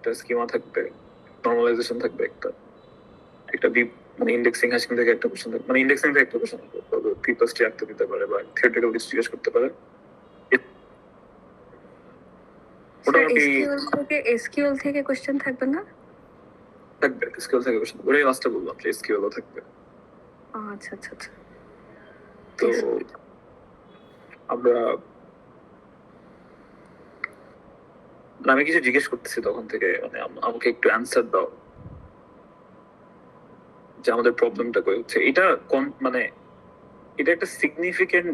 একটা স্কিমা থাকবে, নর্মালাইজেশন থাকবে, একটা একটা মানে ইন্ডেক্সিং হ্যাশিং থেকে একটা কোশ্চেন থাকবে, মানে ইন্ডেক্সিং থেকে একটা কোশ্চেন থাকবে, পি প্লাস টি আঁকতে দিতে পারে বা থিওরিটিক্যাল কিছু জিজ্ঞেস করতে পারে। মোটামুটি এসকিউএল থেকে কোশ্চেন থাকবে না? থাকবে, এসকিউএল থেকে কোশ্চেন, ওটাই লাস্টে বললাম যে এসকিউএল থাকবে। আচ্ছা আচ্ছা আচ্ছা। তো আমরা আমি কিছু জিজ্ঞেস করতেছি তখন থেকে, মানে আমাকে একটু অ্যান্সার দাও যে আমাদের প্রবলেমটা কই হচ্ছে। এটা মানে এটা একটা সিগনিফিকেন্ট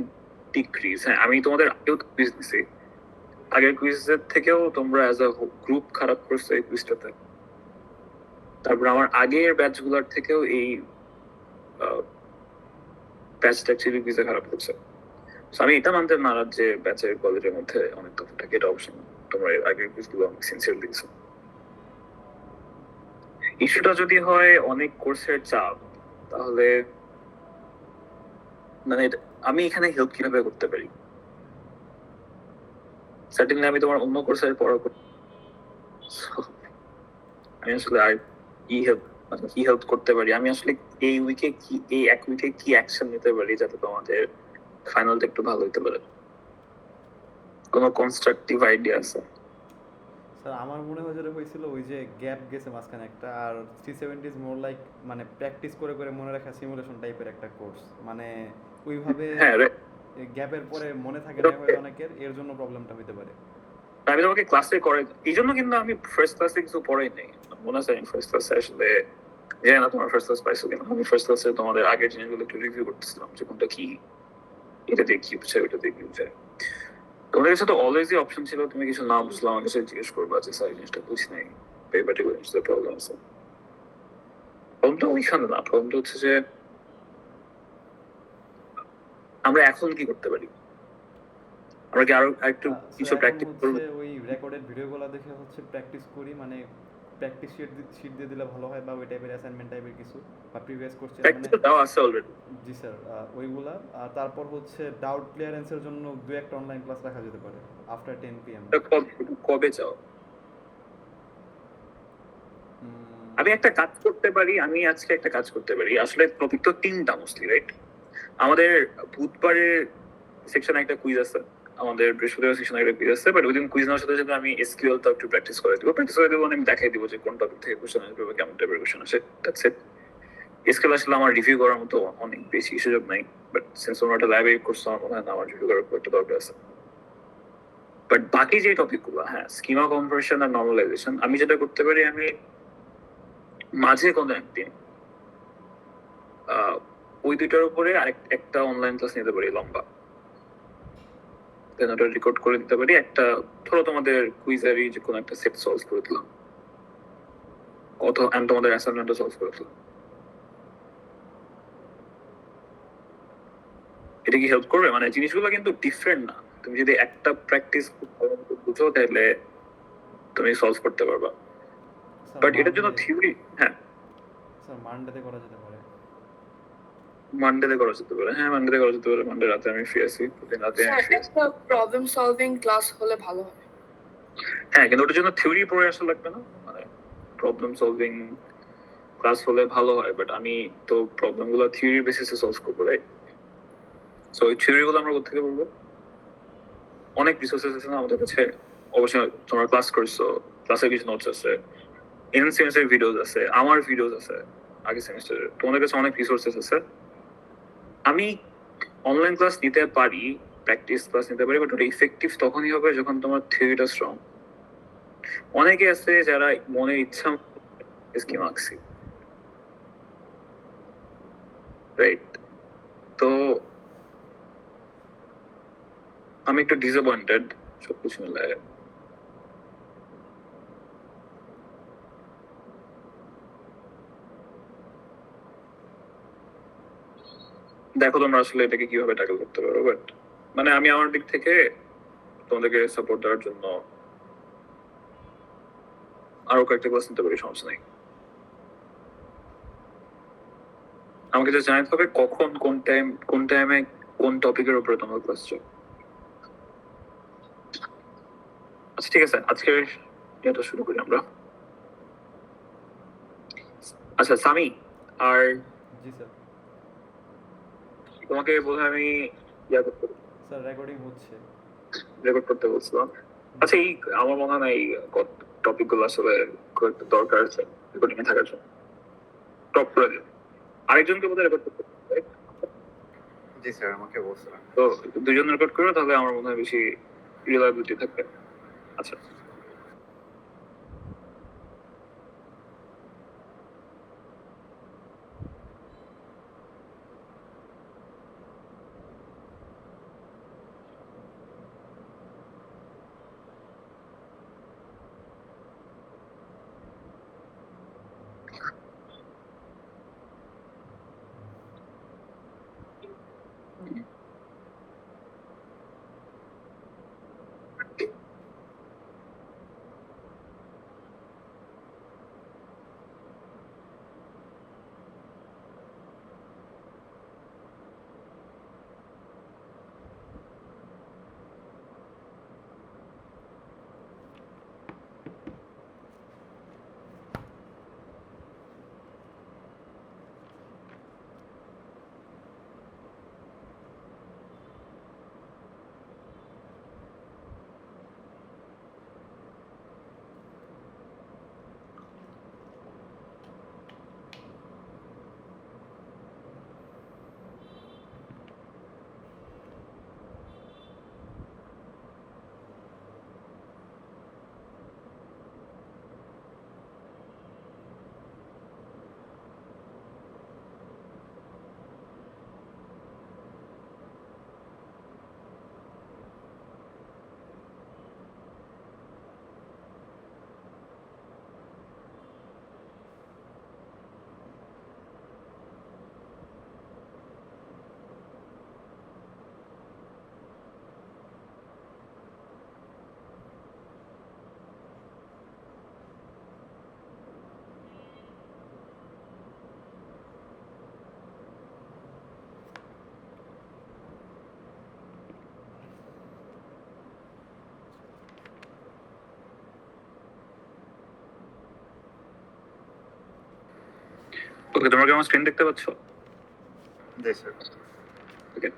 ডিক্রিজ। হ্যাঁ, আমি তোমাদের আগেও কুইজ দিছি, আগের কুইজের থেকেও তোমরা অ্যাজ আ গ্রুপ খারাপ করছো এই কুইজটাতে। তারপর আমার আগের ব্যাচগুলোর থেকেও এই ব্যাচটা অ্যাকচুয়ালি কুইজে খারাপ করছে। আমি এটা মানতে নারাজ যে ব্যাচের কলেজের মধ্যে অনেক তফাৎ থাকে, এটা অবশ্যই তোমরা আগের কুইজগুলো অনেক সিনসিয়ার দিয়েছো। ইস্যুটা যদি হয় অনেক কোর্সের চাপ, তাহলে মানে আমি এখানে হেল্প কিভাবে করতে পারি? সার্টেনলি আমি তোমার অন্য কোর্সের পড়া আমি আসলে আর কি হেল্প করতে পারি? আমি আসলে এই উইকে কি, এই এক উইকে কি অ্যাকশন নিতে পারি যাতে তোমাদের ফাইনালটা একটু ভালো হতে পারে? কোনো কনস্ট্রাকটিভ আইডিয়া আছে? স্যার আমার মনে হয় যেটা হয়েছিল ওই যে গ্যাপ গেছে মাঝখানে একটা, আর 370 ইজ মোর লাইক মানে প্র্যাকটিস করে করে মনে রাখা সিমুলেশন টাইপের একটা কোর্স, মানে ওইভাবে গ্যাপের পরে মনে থাকে না হয়তো অনেকের, এর জন্য প্রবলেমটা হতে পারে। আমি তোমাকে ক্লাসে করে এই জন্য কিন্তু আমি ফার্স্ট ক্লাসে কিছু পড়াই নাই। মনে আছে আমি ফার্স্ট ক্লাসে আসলে জানি না তোমার ফার্স্ট ক্লাস পাইছো কিনা, আমি ফার্স্ট ক্লাসে তোমাদের আগের জিনিসগুলো একটু রিভিউ করতেছিলাম যে কোনটা কি, এটা দিয়ে কি বুঝছে, ওইটা দিয়ে কি বুঝছে। তোমাদের কাছে তো অলওয়েজই অপশন ছিল তুমি কিছু না বুঝলে আমার কাছে জিজ্ঞেস করবা যে স্যার জিনিসটা বুঝি নাই, এই পার্টিকুলার জিনিসটা প্রবলেম আছে। প্রবলেমটা ওইখানে না, প্রবলেমটা হচ্ছে যে আমরা এখন কি করতে পারি? আমরা কি আরো একটু কিছু প্র্যাকটিস করব? ওই রেকর্ডেড ভিডিওগুলো দেখে হচ্ছে প্র্যাকটিস করি, মানে প্র্যাকটিস শিট দিয়ে দিলে ভালো হয়, বা ওই টাইপের অ্যাসাইনমেন্ট টাইপের কিছু, বা প্রিভিয়াস কোশ্চেন প্র্যাকটিস তো দেওয়া আছে অলরেডি। জি স্যার, ওইগুলা। আর তারপর হচ্ছে ডাউট ক্লিয়ারেন্সের জন্য দু একটা অনলাইন ক্লাস রাখা যেতে পারে আফটার 10 PM। কবে চাও? আমি একটা কাজ করতে পারি, আমি আজকে একটা কাজ করতে পারি। আসলে টপিক তো তিনটা মোস্টলি, রাইট? আমাদের বুধবারের সেকশনে একটা কুইজ আছে, আমাদের বৃহস্পতিবার সেকশনে একটা কুইজ আছে, বাট ওই দিন কুইজ নেওয়ার সাথে সাথে আমি এসকিউএল তো একটু প্র্যাকটিস করে দেবো। প্র্যাকটিস করে দেবো, আমি দেখাই দেবো যে কোন টপিক থেকে কোশ্চেন আসবে বা কেমন টাইপের কোশ্চেন আসে। That's it. এসকিউএল আসলে আমার রিভিউ করার মতো অনেক বেশি সুযোগ নাই, বাট সিন্স তোমরা একটা ল্যাবে করছো, আমার মনে হয় না আমার রিভিউ করার একটা দরকার আছে। বাট বাকি যে টপিকগুলো, হ্যাঁ, স্কিমা কনভার্সন আর নর্মালাইজেশন, আমি যেটা করতে পারি, আমি মাঝে কোনো একদিন ওই দুইটার উপরে একটা অনলাইন ক্লাস নিতে পারি লম্বা, দেন ওটা রেকর্ড করে দিতে পারি। একটা ধরো তোমাদের কুইজারি যে কোনো একটা সেট সলভ করে দিলাম, অথবা তোমাদের অ্যাসাইনমেন্টও সলভ করে দিলাম। এটা কি হেল্প করবে? মানে জিনিসগুলো কিন্তু ডিফারেন্ট না, তুমি যদি একটা প্র্যাকটিস বুঝো তাহলে তুমি সলভ করতে পারবা। বাট এটার জন্য থিওরি, হ্যাঁ স্যার মানডেতে করা যেতে পারে। মানডেতে করা যেতে পারে, হ্যাঁ মানডেতে করা যেতে পারে। মানডে রাতে আমি ফ্রি আছি, রাতে একটা প্রবলেম সলভিং ক্লাস হলে ভালো হয়। হ্যাঁ, কিন্তু ওটার জন্য থিওরি পড়ে আসা লাগবে না, মানে প্রবলেম সলভিং ক্লাস হলে ভালো হয়, বাট আমি তো প্রবলেম গুলো থিওরি বেসিসে সলভ করবো, রাইট? সো এই থিওরি গুলো আমরা কোথা থেকে বলবো? অনেক রিসোর্সেস আছে না আমাদের কাছে। অবশ্যই তোমরা ক্লাস করছো, ক্লাসের কিছু নোটস আছে, এন সেমিস্টারের ভিডিওস আছে, আমার ভিডিওস আছে আগের সেমিস্টারে, তোমাদের কাছে অনেক রিসোর্সেস আছে। আমি অনলাইন ক্লাস নিতে পারি, প্র্যাকটিস ক্লাস নিতে পারি, বাট ওটা ইফেক্টিভ তখনই হবে যখন তোমার থিওরিটা স্ট্রং। অনেকে আছে যারা মনের ইচ্ছা স্কিম আঁকছি, রাইট? তো আমি একটু ডিসঅ্যাপয়েন্টেড সবকিছু মিলায়। দেখো তোমরা আসলে এটাকে কিভাবে ট্যাকল করতে পারো, বাট মানে আমি আমার দিক থেকে তোমাদেরকে সাপোর্ট দেওয়ার জন্য আরো কয়েকটা ক্লাস নিতে পারি, সমস্যা নেই। আমাকে যে জানাতে হবে কখন, কোন টাইমে কোন টপিকের উপরে তোমার ক্লাস চাও। আচ্ছা ঠিক আছে, আজকের এটা শুরু করি আমরা। আচ্ছা সামি, আর জি স্যার। তোমাকে বোধহয় আমি স্যার রেকর্ডিং হচ্ছে। রেকর্ড করতে বলছিলাম। আচ্ছা এই আমার মনে হয় না এই টপিক গুলো আসলে খুব একটা দরকার আছে রেকর্ডিং এ থাকার জন্য। টপ করে দিন। আরেকজনকে বোধহয় রেকর্ড করতে হবে, right? জি স্যার, আমাকে বলছিলেন। তো দুজন রেকর্ড করো, তাহলে আমার মনে হয় বেশি রিলায়েবিলিটি থাকবে। আচ্ছা ওকে, তোমরা কি আমার স্ক্রিন দেখতে পাচ্ছ? জি স্যার। ওকে,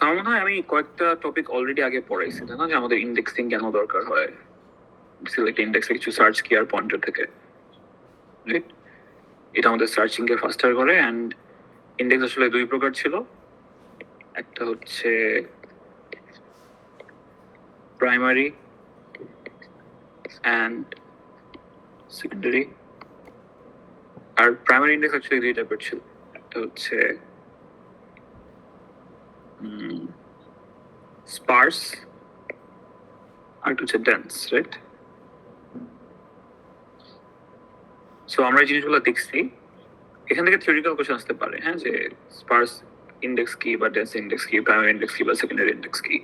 আমার মনে হয় আমি কয়েকটা টপিক অলরেডি আগে পড়াইছি, তাই না? যে আমাদের ইন্ডেক্সিং কেন দরকার হয়, সিলেক্ট ইন্ডেক্সে কিছু সার্চ কি আর পয়েন্টার থেকে, রাইট? এটা আমাদের সার্চিং কে ফাস্টার করে। অ্যান্ড ইন্ডেক্স আসলে দুই প্রকার ছিল, একটা হচ্ছে প্রাইমারি অ্যান্ড সেকেন্ডারি। আর প্রাইমারি ইন্ডেক্স অ্যাকচুয়ালি দুই টাইপের ছিল, একটা হচ্ছে স্পার্স আর একটা হচ্ছে ডেন্স, রাইট? সো আমরা এই জিনিসগুলো দেখছি, এখান থেকে থিওরিক্যাল কোশ্চেন আসতে পারে, হ্যাঁ, যে স্পার্স ইন্ডেক্স কি বা ডেন্স ইন্ডেক্স কি, প্রাইমারি ইন্ডেক্স কি বা সেকেন্ডারি ইন্ডেক্স কি।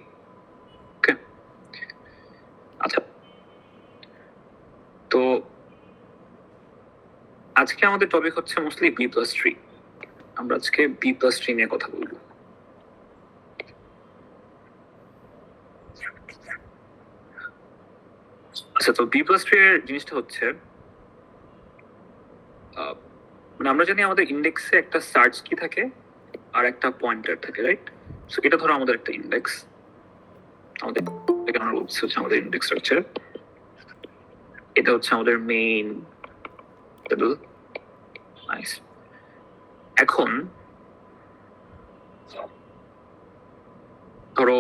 ওকে, আচ্ছা, তো আজকে আমাদের টপিক হচ্ছে মোস্টলি বি প্লাস ট্রি। আমরা আজকে বি প্লাস ট্রি নিয়ে কথা বলবো। আচ্ছা, তো বি প্লাস ট্রি এর জিনিসটা হচ্ছে মানে আমরা জানি আমাদের ইন্ডেক্সে একটা সার্চ কি থাকে আর একটা পয়েন্টার থাকে, রাইট? সো এটা ধরো আমাদের একটা ইন্ডেক্স, আমাদের আমরা বলছি হচ্ছে আমাদের ইন্ডেক্স স্ট্রাকচার। এটা হচ্ছে আমাদের মেইন টেবিল। নাইস। এখন ধরো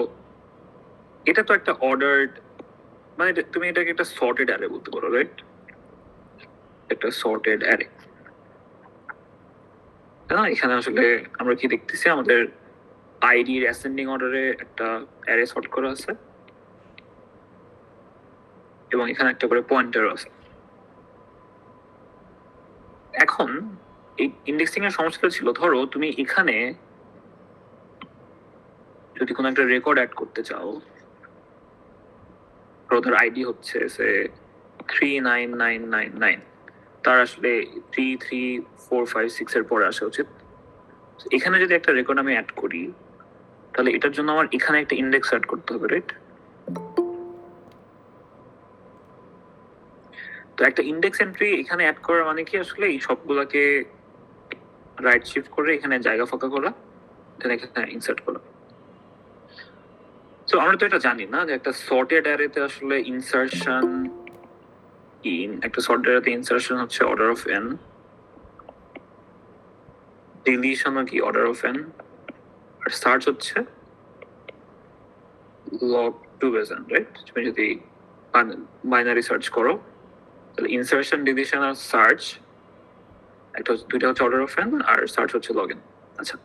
এটা তো একটা অর্ডার্ড, মানে তুমি এটাকে একটা সর্টেড অ্যারে বলতে পারো, রাইট? একটা সর্টেড অ্যারে, না? এখানে আসলে আমরা কি দেখতেছি, আমাদের আইডির অ্যাসেন্ডিং অর্ডারে একটা অ্যারে সর্ট করা আছে এবং এখানে একটা করে পয়েন্টার আছে। এখন এই ইন্ডেক্সিং এর সমস্যাটা ছিল, ধরো তুমি এখানে যদি কোনো একটা রেকর্ড অ্যাড করতে চাও, ধরো তার আইডি হচ্ছে সে 39999, তার আসলে 33456 এর পরে আসা উচিত। এখানে যদি একটা রেকর্ড আমি অ্যাড করি, তাহলে এটার জন্য আমার এখানে একটা ইন্ডেক্স অ্যাড করতে হবে, রাইট? তো একটা ইন্ডেক্স এন্ট্রি এখানে অ্যাড করা মানে কি আসলে এই সবগুলাকে রাইট শিফট করে এখানে জায়গা ফাঁকা করা, দেন এখানে ইনসার্ট করা। তো আমরা তো এটা জানি না যে একটা সর্টেড অ্যারেতে আসলে ইনসারশন কি, একটা সর্টেড অ্যারেতে ইনসারশন হচ্ছে অর্ডার অফ n, ডিলিশনও কি অর্ডার অফ n, আর সার্চ হচ্ছে log 2 base n, রাইট? তুমি যদি বাইনারি সার্চ করো তাহলে ইনসারশন, ডিলিশন আর সার্চ দুইটা হচ্ছে অর্ডার অফ n আর সার্চ হচ্ছে log n। আচ্ছা,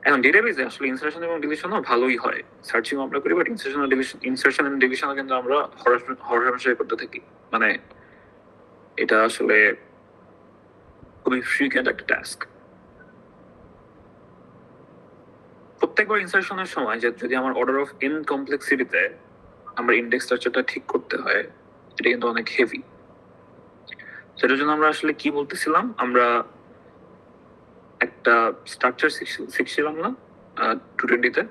এখন ডেটাবেজে আসলে ইনসারশন এবং ডিলিশনও ভালোই হয়, সার্চিং আমরা করি, বাট ইনসারশন এন্ড ডিলিশনও কিন্তু আমরা হরহামেশাই করতে থাকি, মানে এটা আসলে খুবই ফ্রিকুয়েন্ট একটা টাস্ক। প্রত্যেকবার ইনসারশনের সময় যে যদি আমার অর্ডার অফ n কমপ্লেক্সিটিতে আমার ইন্ডেক্স স্ট্রাকচারটা ঠিক করতে হয়, এটা কিন্তু অনেক হেভি। সেটার জন্য আমরা আসলে কি বলতেছিলাম, আমরা একটা স্ট্রাকচার শিখছিলাম না 220-তে,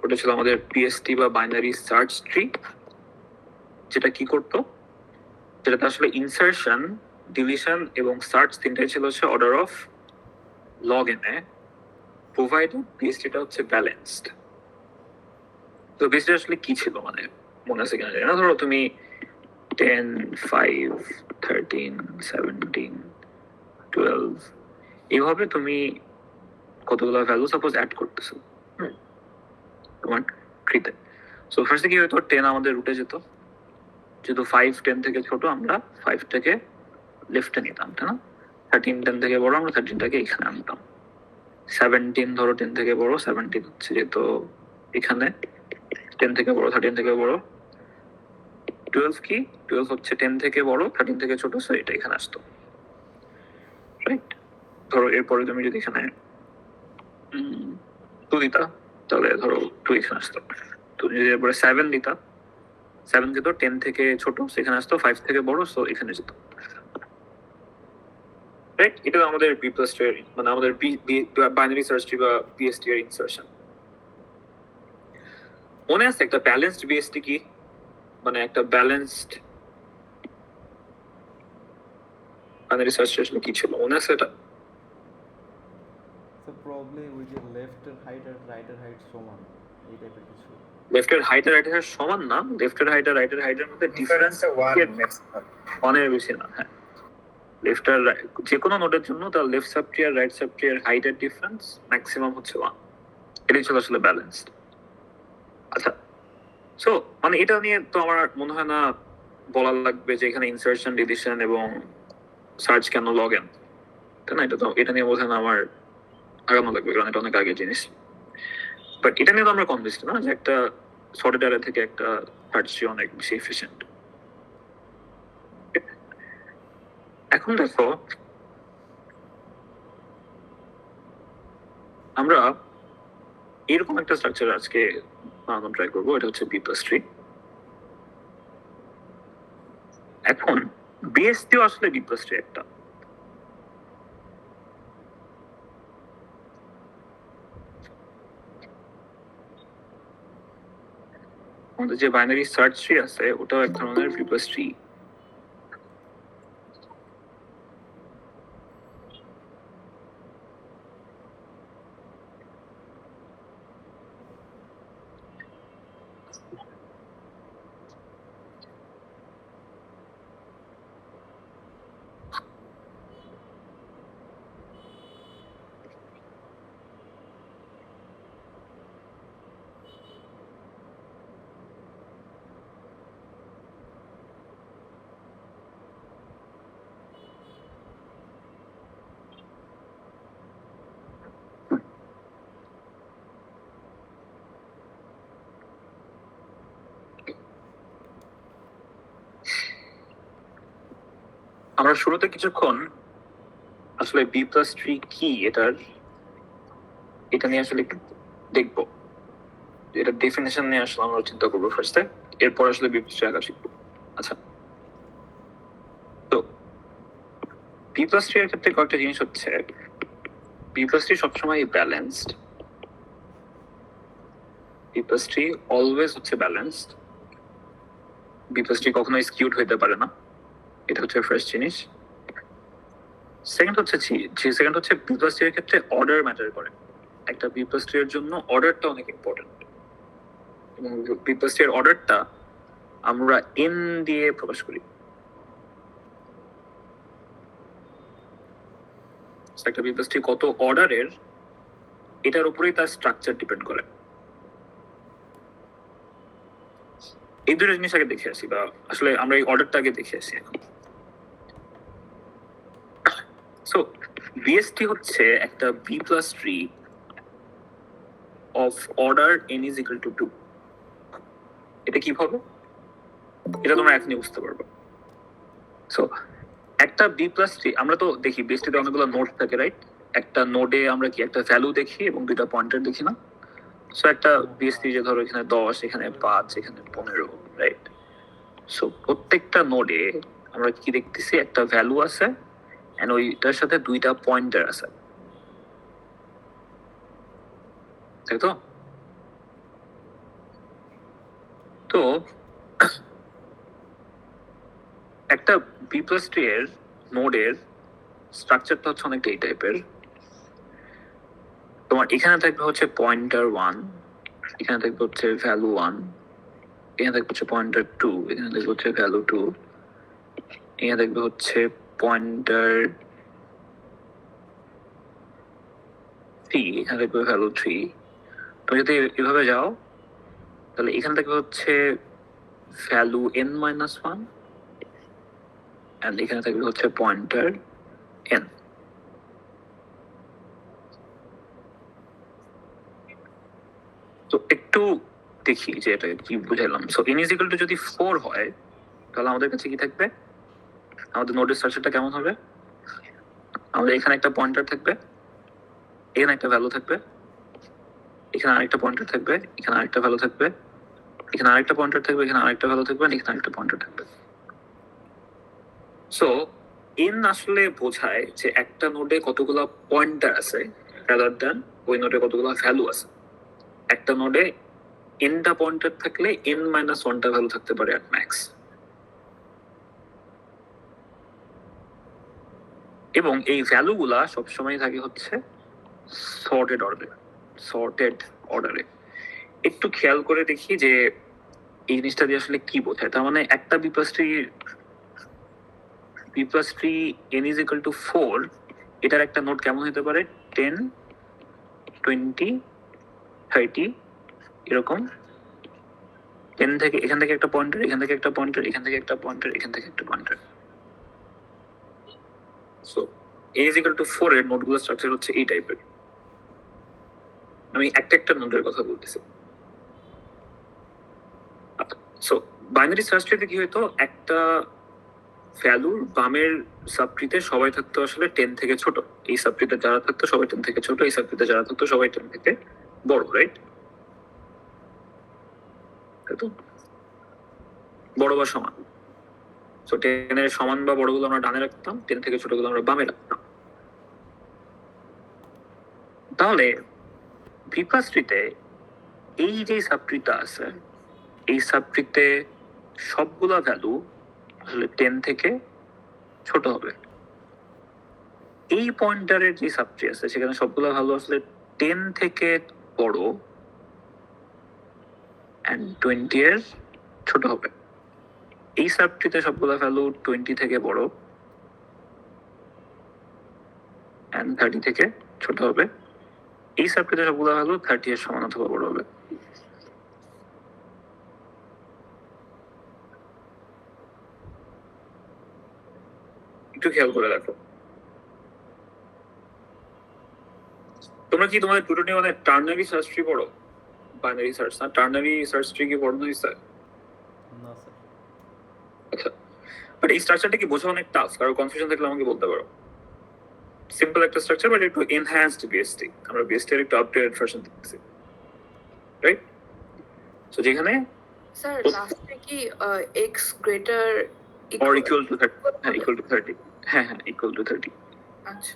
ওটা ছিল আমাদের পিএসটি বা বাইনারি সার্চ ট্রি, যেটা কি করতো, যেটাতে আসলে ইনসারশন, ডিলিশন এবং সার্চ তিনটাই ছিল হচ্ছে অর্ডার অফ log n এ, প্রোভাইডেড পিএসটিটা হচ্ছে ব্যালেন্সড। তো পিএসটি আসলে কি ছিল, মানে মনে আছে কিনা জানি না, ধরো তুমি 10, 5, 13, 17, 12 এইভাবে তুমি কতগুলো ভ্যালু সাপোজ অ্যাড করতেছো তোমার ট্রিতে। সো ফার্স্টে কি হতো, 10 আমাদের রুটে যেত, যেহেতু 5 10 থেকে ছোট আমরা 5 থেকে লেফটে নিতাম, তাই না? 13 10 থেকে বড় আমরা 13টাকে এখানে আনতাম। 17 ধরো 10 থেকে বড়, 17 হচ্ছে যেহেতু এখানে, 10 থেকে বড় 13 থেকে বড়। 12 কি, 12 হচ্ছে 10 থেকে বড় 13 থেকে ছোট, সো এটা এখানে আসতো, রাইট? ধরো এরপরে তুমি যদি এখানে 2 দিতা তাহলে ধরো 2 এখানে আসতো। তুমি যদি এরপরে 7 দিতা, 7 যেত 10 থেকে ছোট, সেখানে আসতো, 5 থেকে বড়, সো এখানে যেত, রাইট? এটা আমাদের বি প্লাস ট্রি, মানে আমাদের বাইনারি সার্চ ট্রি বা বিএসটি এর ইনসারশন। মনে আছে একটা ব্যালেন্সড বিএসটি কি, মানে একটা ব্যালেন্সড বাইনারি সার্চ ট্রি আসলে কি ছিল, মনে আছে এটা? সো প্রবলি ওই যে লেফটের হাইট আর রাইটের হাইট সমান, এই টাইপের কিছু। লেফটের হাইট আর রাইটের হাইট সমান না, লেফটের হাইট আর রাইটের হাইটের মধ্যে ডিফারেন্স অনেক বেশি না। হ্যাঁ, লেফট আর যে কোনো নোডের জন্য তার লেফট সাব ট্রি আর রাইট সাব ট্রি এর হাইটের ডিফারেন্স ম্যাক্সিমাম হচ্ছে 1। এটাই ছিল আসলে ব্যালেন্সড। আচ্ছা, সো মানে এটা নিয়ে তো আমার মনে হয় না বলা লাগবে যে এখানে ইনসারশন, ডিলিশন এবং সার্চ কেন log n, তাই না? এটা নিয়ে বোঝানো আমার আগানো লাগবে, কারণ এটা অনেক আগের জিনিস। বাট এটা নিয়ে তো আমরা কনভিন্সড না যে একটা সর্টেড অ্যারে থেকে একটা সার্চ ট্রি অনেক বেশি এফিশিয়েন্ট। এখন দেখো, আমরা এরকম একটা স্ট্রাকচার আজকে বানানোর ট্রাই করবো, এটা হচ্ছে বি প্লাস ট্রি। এখন বিএসটিও আসলে বি প্লাস ট্রি একটা। আমাদের যে বাইনারি সার্চ ট্রি আছে ওটাও এক ধরনের বি প্লাস ট্রি। আমরা শুরুতে কিছুক্ষণ আসলে বি প্লাস ট্রি কি এটা নিয়ে আসলে একটু দেখবো, এটা ডেফিনেশন নিয়ে আসলে আমরা চিন্তা করবো ফার্স্টে, এরপর আসলে বি প্লাস ট্রি আঁকা শিখবো। আচ্ছা, তো বি প্লাস ট্রি এর ক্ষেত্রে কয়েকটা জিনিস হচ্ছে, বি প্লাস ট্রি সবসময় balanced, B plus tree always হচ্ছে ব্যালেন্সড, বি প্লাস ট্রি কখনোই স্কিউড হইতে পারে না, এটা হচ্ছে ফার্স্ট জিনিস। সেকেন্ড হচ্ছে সেকেন্ড হচ্ছে বি প্লাস ট্রি এর ক্ষেত্রে অর্ডার ম্যাটার করে। একটা বি প্লাস ট্রি এর জন্য অর্ডারটা অনেক ইম্পর্টেন্ট, এবং বি প্লাস ট্রি এর অর্ডারটা আমরা এন দিয়ে প্রকাশ করি। একটা বি প্লাস ট্রি কত অর্ডারের, এটার উপরেই তার স্ট্রাকচার ডিপেন্ড করে। এই দুটো জিনিস আগে দেখে আসি, বা আসলে আমরা এই অর্ডারটা আগে দেখে আসি এখন। সো বিএসটি হচ্ছে একটা B plus tree of order n is equal to 2। এটা কিভাবে, এটা তোমরা এখনই বুঝতে পারবে। সো একটা বি প্লাস ট্রি, আমরা তো দেখি বিএসটিতে অনেকগুলো নোড থাকে, রাইট? একটা নোডে আমরা কি একটা ভ্যালু দেখি এবং দুইটা পয়েন্টার দেখি না? সো একটা বিএসটি যে ধরো এখানে 10, এখানে 5, এখানে 15, রাইট? সো প্রত্যেকটা নোডে আমরা কি দেখতেছি, একটা ভ্যালু আছে এন্ড ওইটার সাথে দুইটা পয়েন্টার আছে, তাই তো? তো একটা বি প্লাস ট্রি এর নোডের স্ট্রাকচারটা হচ্ছে অনেকটা এই টাইপের। তোমার এখানে থাকবে হচ্ছে পয়েন্টার 1, এখানে থাকবে হচ্ছে ভ্যালু 1, এখানে থাকবে হচ্ছে পয়েন্টার 2, এখানে থাকবে হচ্ছে ভ্যালু 2, এখানে থাকবে হচ্ছে পয়েন্টার 3, এখানে থাকবে ভ্যালু 3। তুমি যদি এভাবে যাও তাহলে এখানে থাকবে হচ্ছে ভ্যালু n-1 এন্ড এখানে থাকবে হচ্ছে পয়েন্টার n। তো একটু দেখি যে এটা কি বুঝাইলাম। So n is equal to যদি 4 হয় তাহলে আমাদের কাছে কি থাকবে, আমাদের নোডের স্ট্রাকচারটা কেমন হবে? আমাদের এখানে একটা পয়েন্টার থাকবে, এখানে একটা ভ্যালু থাকবে, এখানে আরেকটা পয়েন্টার থাকবে, এখানে আরেকটা ভ্যালু থাকবে, এখানে আরেকটা পয়েন্টার থাকবে, এখানে আরেকটা ভ্যালু থাকবে, এখানে আরেকটা পয়েন্টার থাকবে। সো n আসলে বোঝায় যে একটা নোডে কতগুলো পয়েন্টার আছে রাদার দ্যান ওই নোডে কতগুলো ভ্যালু আছে। একটা নোডে nটা পয়েন্টার থাকলে n-1টা ভ্যালু থাকতে পারে এট ম্যাক্স। এবং এই ভ্যালুগুলা সবসময় থাকে হচ্ছে সর্টেড অর্ডারে। একটু খেয়াল করে দেখি যে এই জিনিসটা দিয়ে আসলে কি বোঝায়। তার মানে একটা B plus tree n is equal to 4, এটার একটা নোড কেমন হতে পারে, 10, 20, 30 এরকম। 10 থেকে এখান থেকে একটা পয়েন্টার, এখান থেকে একটা পয়েন্টার, এখান থেকে একটা পয়েন্টার, এখান থেকে একটা pointer. So n is equal to 4 এর নোডগুলো স্ট্রাকচার হচ্ছে এই টাইপের। আমি একটা নোডের কথা বলতেছি। সো বাইনারি সার্চ ট্রিতে কি হতো, একটা ভ্যালুর বামের সাবট্রিতে সবাই থাকতো আসলে 10 থেকে ছোট, এই সাবট্রিতে যারা থাকতো সবাই 10 থেকে ছোট, এই সাবট্রিতে যারা থাকতো সবাই 10 থেকে বড়, রাইট? তাই তো, বড় বা সমান। সো 10 এর সমান বা বড়গুলো আমরা ডানে রাখতাম, 10 থেকে ছোটগুলো আমরা বামে রাখতাম। তাহলে ভি প্লাস ট্রিতে এই যে সাবট্রিটা আছে, এই সাবট্রিতে সবগুলা ভ্যালু আসলে 10 থেকে ছোট হবে। এই পয়েন্টারের যে সাবট্রি আছে সেখানে সবগুলা ভ্যালু আসলে 10 থেকে বড় এন্ড 20 এর ছোট হবে। এই সাবট্রিতে সবগুলা ভ্যালু 20 থেকে বড় এন্ড 30 থেকে ছোট হবে। এই সাবট্রিতে সবগুলা ভ্যালু 30 এর সমান অথবা বড় হবে। একটু খেয়াল করে দেখো, তোমরা কি তোমাদের টুটনি মানে টার্নারি সার্চ ট্রি পড়ো? বাইনারি সার্চ না, টার্নারি সার্চ ট্রি কি পড়ো না স্যার? না স্যার। আচ্ছা, বাট এই স্ট্রাকচারটা কি বোঝা অনেক টাফ, কারো কনফিউশন থাকলে আমাকে বলতে পারো। সিম্পল একটা স্ট্রাকচার, বাট একটু এনহ্যান্সড বিএসটি। আমরা বিএসটি এর একটু আপডেটেড ভার্সন দেখতেছি, রাইট? সো যেখানে স্যার লাস্টে কি x greater or equal to 30, হ্যাঁ equal to 30, হ্যাঁ equal to 30। আচ্ছা,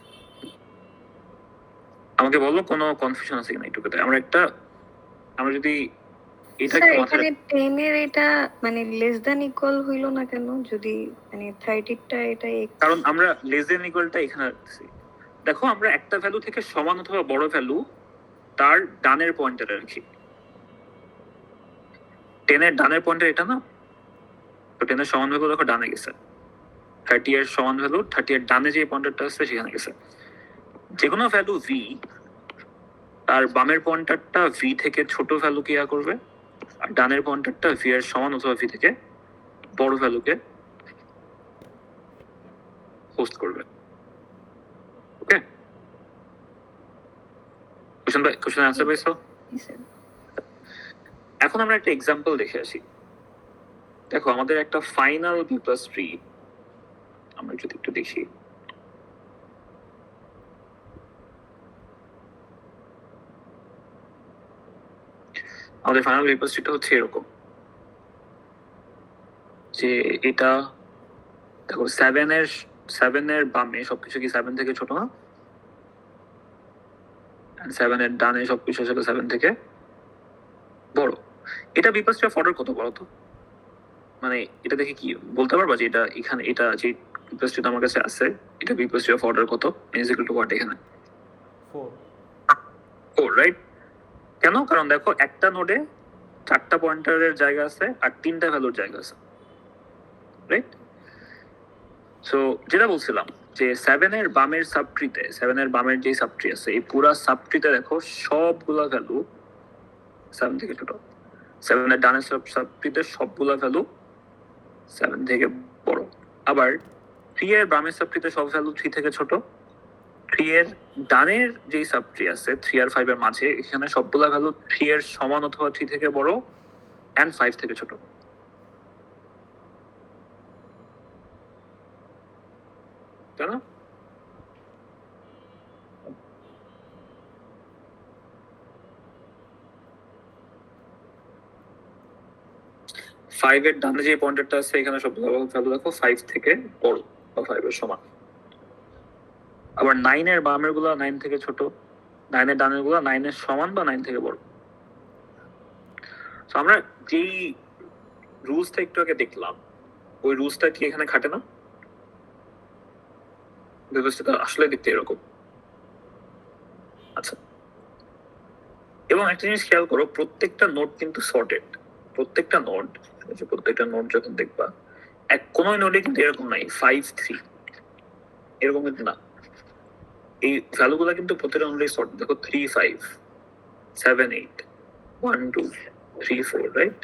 আমাকে বলো কোনো কনফিউশন আছে কিনা একটু। আমরা যদি এটা স্যার একটু মাথায় এখানে 10 এর এটা মানে লেস দ্যান ইকুয়াল হইলো না কেন, যদি মানে 30 টা এটা কারণ আমরা লেস দেন ইকুয়ালটা এখানে রাখছি। দেখো আমরা একটা ভ্যালু থেকে সমান অথবা বড় ভ্যালু তার ডানের পয়েন্টার রাখি। 10 এর ডানের পয়েন্টার এটা না, তো 10 এর সমান ভ্যালু দেখো ডানে গেছে, 30 এর সমান ভ্যালু 30 এর ডানে যে পয়েন্টারটা আছে সেখানে গেছে। যে কোনো ভ্যালু ভি তার বামের পয়েন্টারটা ভি থেকে ছোট ভ্যালুকে ইয়া করবে, আর ডানের পয়েন্টারটা ভি এর সমান অথবা ভি থেকে বড় ভ্যালুকে হোস্ট করবে। ওকে, কোশ্চেন আনসার পেয়েছো? স্যার। এখন আমরা একটা এক্সাম্পল দেখে আসি। দেখো আমাদের একটা ফাইনাল বি প্লাস ট্রি, আমরা যদি একটু দেখি, আমাদের ফাইনাল বি প্লাস ট্রিটা হচ্ছে এরকম যে এটা দেখো 7 এর বামে সবকিছু কি 7 থেকে ছোট না, 7 এর ডানে সবকিছু আসলে 7 থেকে বড়। এটা B plus tree of order কত বড় তো, মানে এটা দেখে কি বলতে পারবা যে এটা এখানে এটা যে বি প্লাস ট্রি আমার কাছে আছে এটা B plus tree of order কত, ইজ ইকুয়াল টু হোয়াট এখানে 4। 4, রাইট? কেন? কারণ দেখো একটা নোডে 4টা পয়েন্টারের জায়গা আছে আর 3টা ভ্যালুর জায়গা আছে, রাইট? সো যেটা বলছিলাম যে 7 এর বামের সাবট্রিতে, 7 এর বামের যে সাবট্রি আছে এই পুরা সাবট্রিতে দেখো সবগুলা ভ্যালু 7 থেকে ছোট, 7 এর ডানের সাবট্রিতে সবগুলা ভ্যালু 7 থেকে বড়। আবার 3 এর বামের সাবট্রিতে সব ভ্যালু 3 থেকে ছোট, 3 এর ডানের যে সাবট্রি আছে 3 আর 5 এর মাঝে এখানে সবগুলা ভ্যালু 3 এর সমান অথবা 3 থেকে বড় এন্ড 5 থেকে ছোট, তাই না? ফাইভ এর ডানে যে পয়েন্টারটা আছে এখানে সবগুলো ভ্যালু দেখো 5 থেকে বড় বা 5 এর সমান। আবার 9 এর বামের গুলা 9 থেকে ছোট, 9 এর ডানের গুলা 9 এর সমান বা 9 থেকে বড়। তো আমরা যেই রুলসটা একটু আগে দেখলাম ওই রুলসটা কি এখানে খাটে না? ব্যবস্থাটা আসলে দেখতে এরকম। আচ্ছা, এবং একটা জিনিস খেয়াল করো, প্রত্যেকটা নোড কিন্তু সর্টেড। প্রত্যেকটা নোড যখন দেখবা কোন নোডে কিন্তু এরকম নাই 5 3 এরকম কিন্তু না, এই ভ্যালু গুলা কিন্তু প্রত্যেকটা নোডে সর্ট। দেখো 3 5 7 8 1 2 3 4, রাইট?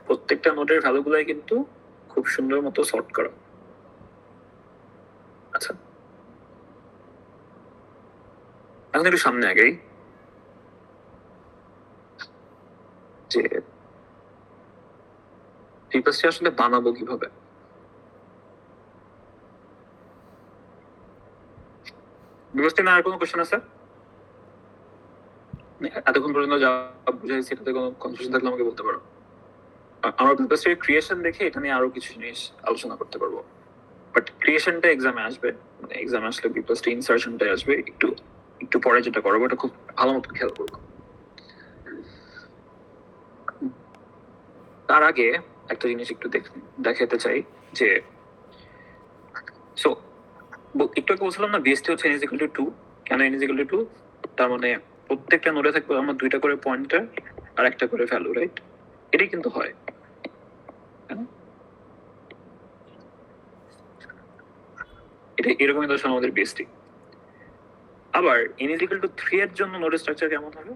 প্রত্যেকটা নোডের ভ্যালু গুলাই কিন্তু খুব সুন্দর মতো সর্ট করা। আচ্ছা, এখন একটু সামনে আগেই যে রিপাসটি আসলে বানাবো কিভাবে। বিবস্তি না আর কোনো কোশ্চেন আছে? এতক্ষণ পর্যন্ত যা বুঝাইছি এটাতে কোনো কনফিউশন থাকলে আমাকে বলতে পারো। আমরা বিবস্তির ক্রিয়েশন দেখে এটা নিয়ে আরো কিছু জিনিস আলোচনা করতে পারবো, বাট ক্রিয়েশনটা এক্সামে আসবে, মানে এক্সামে আসলে বিবস্তি ইনসার্শনটা আসবে একটু একটু পরে যেটা করবো এটা খুব ভালো মতো খেয়াল করবো। তার আগে একটা জিনিস একটু দেখাতে চাই যে সো একটু আগে বলছিলাম না বিএসটি হচ্ছে n = 2, কেন n = 2? তার মানে প্রত্যেকটা নোডে থাকবে আমার 2টা করে পয়েন্টার আর একটা করে ভ্যালু, রাইট? এটাই কিন্তু হয়, এটা এরকমই দর্শন আমাদের বিএসটি। আবার n = 3 এর জন্য নোড স্ট্রাকচার কেমন হবে?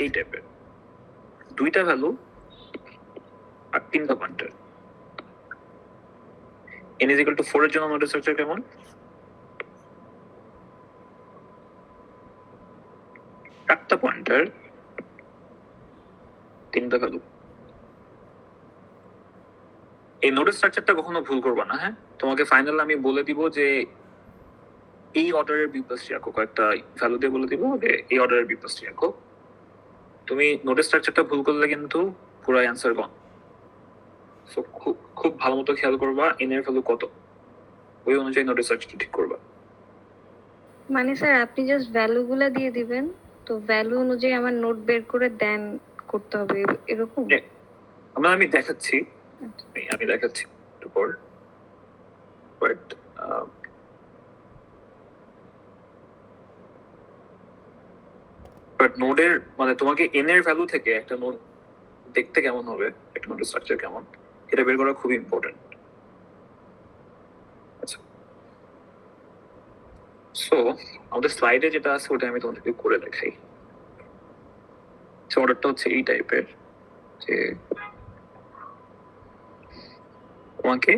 এই টাইপের 2টা ভ্যালু আর 3টা পয়েন্টার। n = 4 এর জন্য নোড স্ট্রাকচার কেমন? 4টা পয়েন্টার 3টা ভ্যালু। এই নোড স্ট্রাকচারটা কখনো ভুল করবা না, হ্যাঁ? তোমাকে ফাইনাল আমি বলে দিব যে এই অর্ডারের বি প্লাস ট্রি আঁকো, কয়েকটা ভ্যালু দিয়ে বলে দিব যে এই অর্ডারের বি প্লাস ট্রি আঁকো। তুমি নোড স্ট্রাকচারটা ভুল করলে কিন্তু পুরো অ্যান্সার গন। সো খুব খুব ভালো মতো খেয়াল করবা n এর ভ্যালু কত, ওই অনুযায়ী নোড স্ট্রাকচারটা ঠিক করবা। মানে স্যার আপনি জাস্ট ভ্যালুগুলা দিয়ে দিবেন, তো ভ্যালু অনুযায়ী আমার নোট বের করে দেন করতে হবে এরকম? আমি দেখাচ্ছি আমি দেখাচ্ছি একটু পর, বাট নোডের মানে তোমাকে এন এর ভ্যালু থেকে একটা নোড দেখতে কেমন হবে, একটা নোডের স্ট্রাকচার কেমন, এটা বের করা খুব ইম্পর্টেন্ট। আচ্ছা, সো আমাদের স্লাইডে যেটা আছে ওটা আমি তোমাদেরকে করে দেখাই। অর্ডারটা হচ্ছে এই টাইপের যে তোমাকে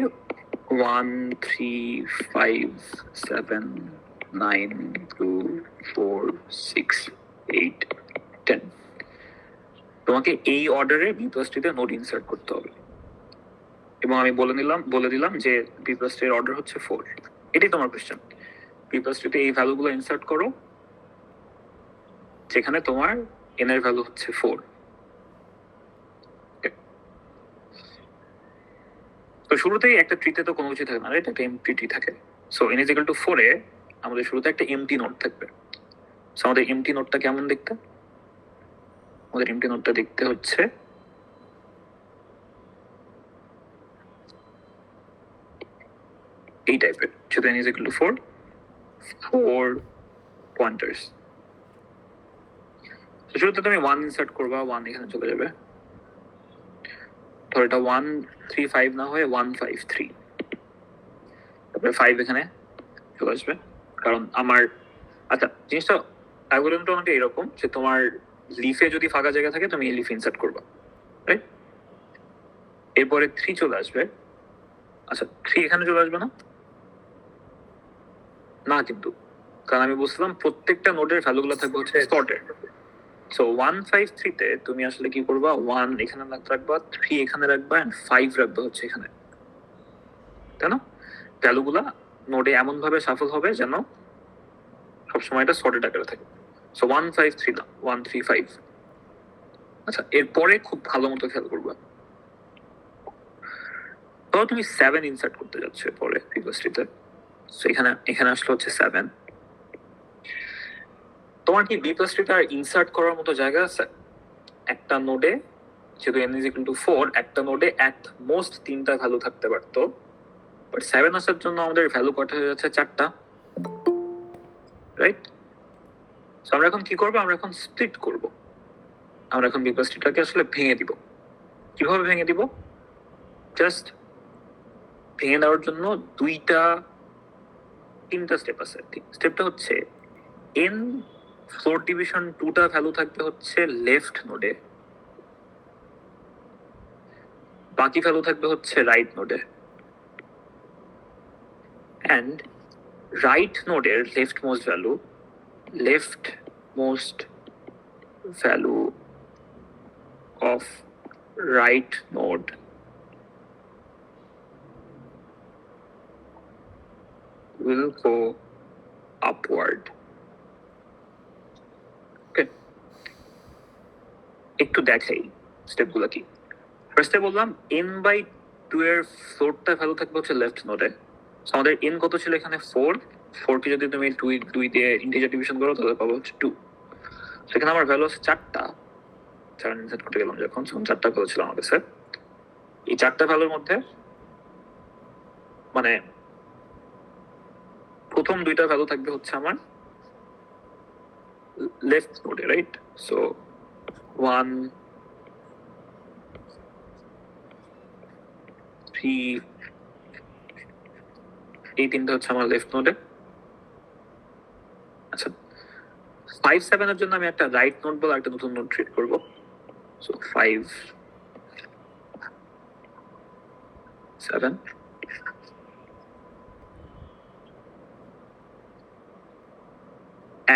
1 3 5 7 9 2 4 6 8 10 তোমাকে এই অর্ডারে বি প্লাস টিতে নোড ইনসার্ট করতে হবে, এবং আমি বলে দিলাম যে বি প্লাস টি এর অর্ডার হচ্ছে 4। এটাই তোমার কোশ্চেন, বি প্লাস টিতে এই ভ্যালুগুলো ইনসার্ট করো যেখানে তোমার এন এর ভ্যালু হচ্ছে 4। তো শুরুতেই একটা ট্রিতে তো কোনো কিছু থাকে না, এটা একটা এমটি ট্রি থাকে। So n is equal two 4 এ আমাদের শুরুতে একটা এমটি নোড থাকবে। সো আমাদের এমটি নোডটা কেমন দেখতে? আমাদের এমটি নোডটা দেখতে হচ্ছে এই টাইপের, যেহেতু n is equal two 4 pointers. তো শুরুতে তুমি 1 ইনসার্ট করবা, 1 এখানে চলে যাবে। ধর এটা 1 3 5 না হয়ে 1 5 3, তারপরে 5 এখানে চলে আসবে। কারণ আমার আচ্ছা জিনিসটা অ্যালগরিদমটা অনেকটা এরকম যে তোমার লিফে যদি ফাঁকা জায়গা থাকে তুমি এই লিফ ইনসার্ট করবা, রাইট? এরপরে 3 চলে আসবে। আচ্ছা 3 এখানে চলে আসবে না, না কিন্তু, কারণ আমি বুঝলাম প্রত্যেকটা নোডের ভ্যালুগুলো থাকবে হচ্ছে সর্টেড। সো 1 5 3 তে তুমি আসলে কি করবা, 1 এখানে রাখবা, 3 এখানে রাখবা, এন্ড 5 রাখবা হচ্ছে এখানে, তাই না? ভ্যালুগুলা নোডে এমন ভাবে শাফল হবে যেন সবসময় এটা সর্টেড আকারে থাকে। সো 1 5 3 না, 1 3 5। আচ্ছা এরপরে খুব ভালো মতো খেয়াল করবা, তো তুমি 7 ইনসার্ট করতে যাচ্ছ পরে প্রিভিয়াসলিতে। সো এখানে আসলে হচ্ছে 7। তোমার কি বি প্লাস ট্রিতে আর ইনসার্ট করার মতো জায়গা আছে? একটা নোডে যেহেতু n ইজ ইকুয়াল টু 4, একটা নোডে অ্যাট মোস্ট 3টা ভ্যালু থাকতে পারতো, বাট 7 আসার জন্য আমাদের ভ্যালু কটা হয়ে যাচ্ছে 4টা, রাইট? সো আমরা এখন কি করব, আমরা এখন স্প্লিট করব। আমরা এখন বি প্লাস ট্রিটাকে আসলে ভেঙে দিব। কিভাবে ভেঙে দিব? জাস্ট ভেঙে দেওয়ার জন্য 3টা স্টেপ আছে। স্টেপটা হচ্ছে n ফ্লোর ডিভিশন 2টা ভ্যালু থাকবে হচ্ছে লেফট নোডে, বাকি ভ্যালু থাকবে হচ্ছে রাইট নোডে। অ্যান্ড রাইট নোডের left most value of right node will go upward. Okay. একটু দেখাই স্টেপগুলো কি। ফার্স্টে বললাম n/2 এর ফ্লোরটা ভ্যালু থাকবে হচ্ছে লেফট নোডে। আমাদের n কত ছিল এখানে 4, 4 কে যদি তুমি 2 দিয়ে ইন্টিজার ডিভিশন করো তাহলে পাবো হচ্ছে 2। সেখানে আমার ভ্যালু হচ্ছে 4টা, 4 ইনসার্ট করতে গেলাম যখন 4টা ভ্যালু ছিল আমার কাছে। এই 4টা ভ্যালুর মধ্যে মানে প্রথম 2টা ভ্যালু থাকবে হচ্ছে আমার লেফট নোডে, রাইট? সো 1 3 এই 3টা হচ্ছে আমার লেফট নোডে। আচ্ছা 5 7 এর জন্য আমি একটা রাইট নোড বলে একটা নতুন নোড ক্রিয়েট করব। সো 5 7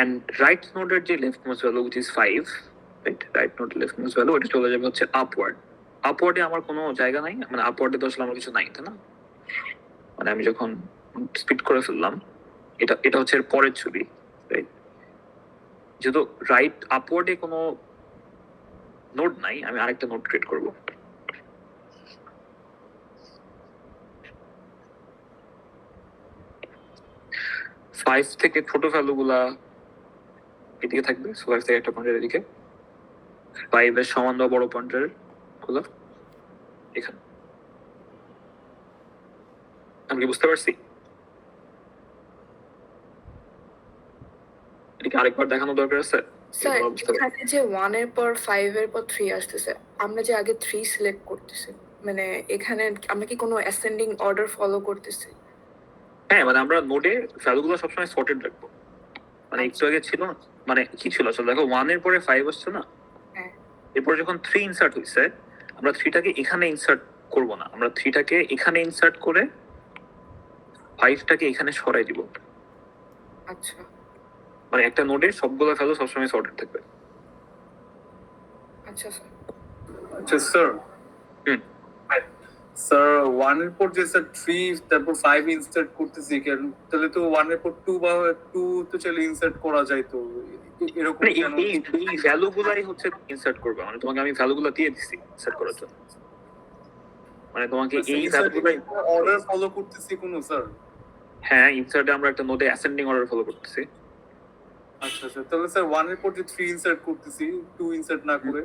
and right node এর যে left most value which is 5, right? Right node left most value ওটা চলে যাবে হচ্ছে আপওয়ার্ডে আমার কোনো জায়গা নাই, মানে আপওয়ার্ডে তো আসলে আমার কিছু নাই, তাই না? মানে আমি যখন স্পিড করে ফেললাম, এটা হচ্ছে এর পরের ছবি, রাইট? যেহেতু রাইট আপওয়ার্ডে কোনো নোড নাই, আমি আরেকটা নোড ক্রিয়েট করব। ফাইভ থেকে ছোট ভ্যালু গুলা এদিকে থাকবে, সো 5 থেকে একটা পয়েন্টের এদিকে, 5 এর সমান বা বড় পয়েন্টার গুলো এখানে। আমি কি বুঝতে পারছি? এটাকে আরেকবার দেখানো দরকার আছে? স্যার তোমরা বুঝতে পারছো? এখানে যে 1 এর পর 5 এর পর 3 আসতেছে, আমরা যে আগে 3 সিলেক্ট করতেছি, মানে এখানে আমরা কি কোনো অ্যাসেন্ডিং অর্ডার ফলো করতেছি? হ্যাঁ, মানে আমরা নোডে ভ্যালুগুলো সবসময় সর্টেড রাখবো। মানে একটু আচ্ছা। আগে ছিল না, মানে কি ছিল আসলে দেখো 1 এর পরে 5 আসছে না, হ্যাঁ। এরপর যখন 3 ইনসার্ট হইছে, আমরা 3টাকে এখানে ইনসার্ট করব না, আমরা 3টাকে এখানে ইনসার্ট করে 5টাকে এখানে সরাই দিব। আচ্ছা মানে একটা নোডে সবগুলো ভ্যালু সবসময় সর্টেড থাকবে। আচ্ছা স্যার। আচ্ছা স্যার, হুম। স্যার 1 এর পর যে স্যার 3 তারপর 5 ইনসার্ট করতেছি কেন? তাহলে তো 1 এর পর 2 বা 2 তো চাইলে ইনসার্ট করা যায় তো, এরকম মানে কেন? এই ভ্যালুগুলাই হচ্ছে ইনসার্ট করবে, মানে তোমাকে আমি ভ্যালুগুলো দিয়ে দিছি ইনসার্ট করার জন্য। মানে তোমাকে এই ভ্যালুগুলাই অর্ডার ফলো করতেছি কোন স্যার? হ্যাঁ, ইনসার্টে আমরা একটা নোডে অ্যাসেন্ডিং অর্ডার ফলো করতেছি। আচ্ছা আচ্ছা, তাহলে স্যার 1 এর পর যে 3 ইনসার্ট করতেছি, 2 ইনসার্ট না করে?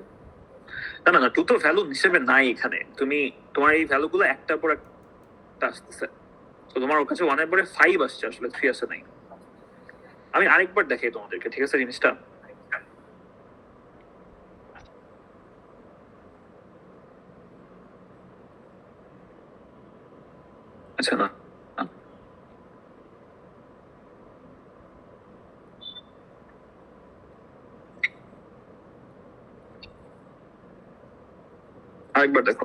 না না না, টু তো ভ্যালু হিসেবে নাই এখানে। তুমি তোমার এই ভ্যালুগুলো একটার পর একটা আসতেছে, তো তোমার ওর কাছে 1 এর পরে 5 আসছে, আসলে 3 আসে নাই। আমি আরেকবার দেখাই তোমাদেরকে, ঠিক আছে জিনিসটা? আচ্ছা না, আরেকবার দেখো।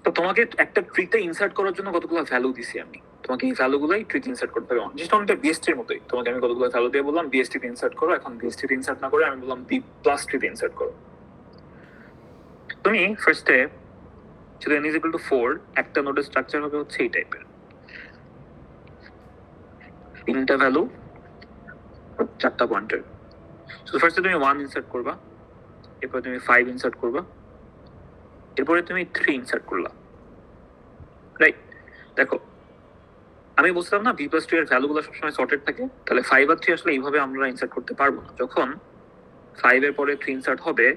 তো তোমাকে একটা ট্রিতে ইনসার্ট করার জন্য কতগুলো ভ্যালু দিছি আমি, তোমাকে এই ভ্যালুগুলোই ট্রিতে ইনসার্ট করতে হবে। জাস্ট অনেকটা বিএসটির মতোই, তোমাকে আমি কতগুলো ভ্যালু দিয়ে বললাম বিএসটি তে ইনসার্ট করো। এখন বিএসটি তে ইনসার্ট না করে আমি বললাম বি প্লাস ট্রিতে ইনসার্ট করো। তুমি ফার্স্টে যদি n is equal to 4, একটা নোডের স্ট্রাকচার হবে হচ্ছে এই টাইপের, তিনটা ভ্যালু, চারটা পয়েন্টার। তো ফার্স্টে তুমি 1 ইনসার্ট করবা, এরপর তুমি 5 ইনসার্ট করবা, এরপরে তুমি 3 ইনসার্ট করলা, রাইট? দেখো, আমি বলছিলাম না বি প্লাস 2 এর ভ্যালুগুলো সবসময় সর্টেড থাকে, তাহলে 5 আর 3 আসলে এইভাবে আমরা ইনসার্ট করতে পারবো না। যখন 5 এর পরে 3 ইনসার্ট হবে,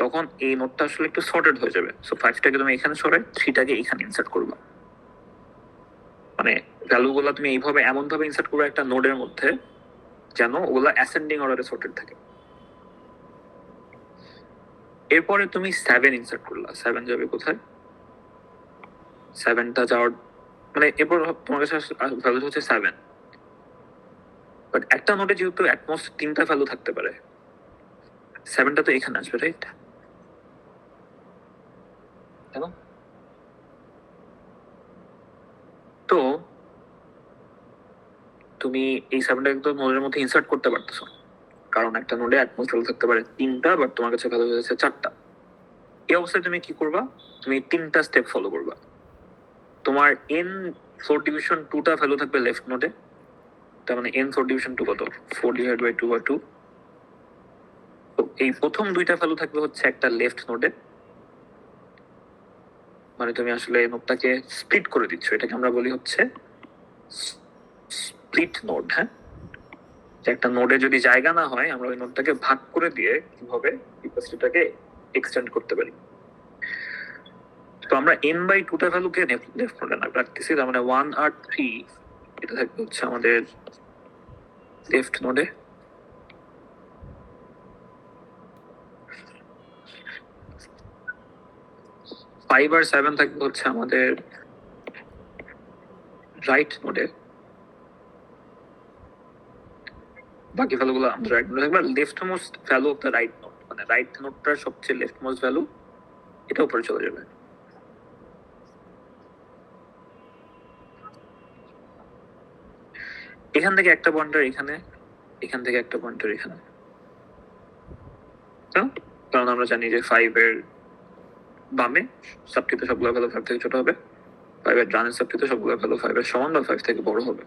তখন এই নোটটা আসলে একটু সর্টেড হয়ে যাবে। সো 5টাকে তুমি এখানে সরাই, 3টাকে এখানে ইনসার্ট করবা। মানে ভ্যালুগুলো তুমি এইভাবে এমন ভাবে ইনসার্ট করবে একটা নোডের মধ্যে যেন ওগুলা অ্যাসেন্ডিং অর্ডারে সর্টেড থাকে। এরপরে তুমি 7 ইনসার্ট করলা, 7 যাবে কোথায়? 7টা যাওয়ার মানে এরপর তোমার কাছে ভ্যালু হচ্ছে 7, বাট একটা নোডে যেহেতু অ্যাটমোস্ট 3টা ভ্যালু থাকতে পারে, 7টা তো এখানে আসবে, রাইট? তো তুমি এই 7টাকে তো নোডের মধ্যে ইনসার্ট করতে পারতেছো, কারণ একটা নোডে অ্যাটমোস্ট ভ্যালু থাকতে পারে 3টা, বাট তোমার কাছে ভ্যালু হয়েছে 4টা। এই অবস্থায় তুমি কি করবা? তুমি 3টা স্টেপ ফলো করবা। তোমার n 4 ডিভিশন 2টা ভ্যালু থাকবে লেফট নোডে, তার মানে n 4 ডিভিশন 2 কত? 4 ডিভাইড বাই 2 বা 2। তো এই প্রথম দুইটা ভ্যালু থাকবে হচ্ছে একটা লেফট নোডে, মানে তুমি আসলে নোডটাকে স্প্লিট করে দিচ্ছ, এটাকে আমরা বলি হচ্ছে স্প্লিট নোড। হ্যাঁ, যে একটা নোডে যদি জায়গা না হয়, আমরা ওই নোডটাকে ভাগ করে দিয়ে কিভাবে ক্যাপাসিটিটাকে এক্সটেন্ড করতে পারি। তো আমরা n বাই 2টা ভ্যালুকে লেফট নোডে না রাখতেছি, তার মানে 1 আর 3 এটা থাকবে হচ্ছে আমাদের লেফট নোডে। ফাইভ আর 7 থাকবে হচ্ছে আমাদের রাইট নোডে। বাকি ভ্যালুগুলো আমাদের রাইট নোডে থাকবে। Left most value of the right node, মানে রাইট নোডটার সবচেয়ে লেফট মোস্ট ভ্যালু এটা উপরে চলে যাবে। এখান থেকে একটা পয়েন্টার এখানে, এখান থেকে একটা পয়েন্টার এখানে, কারণ আমরা জানি যে 5 এর বামে সাবটিতে সবগুলো ভ্যালু 5 থেকে ছোট হবে, 5 এর ডানের সাবটিতে সবগুলো ভ্যালু 5 এর সমান বা 5 থেকে বড় হবে।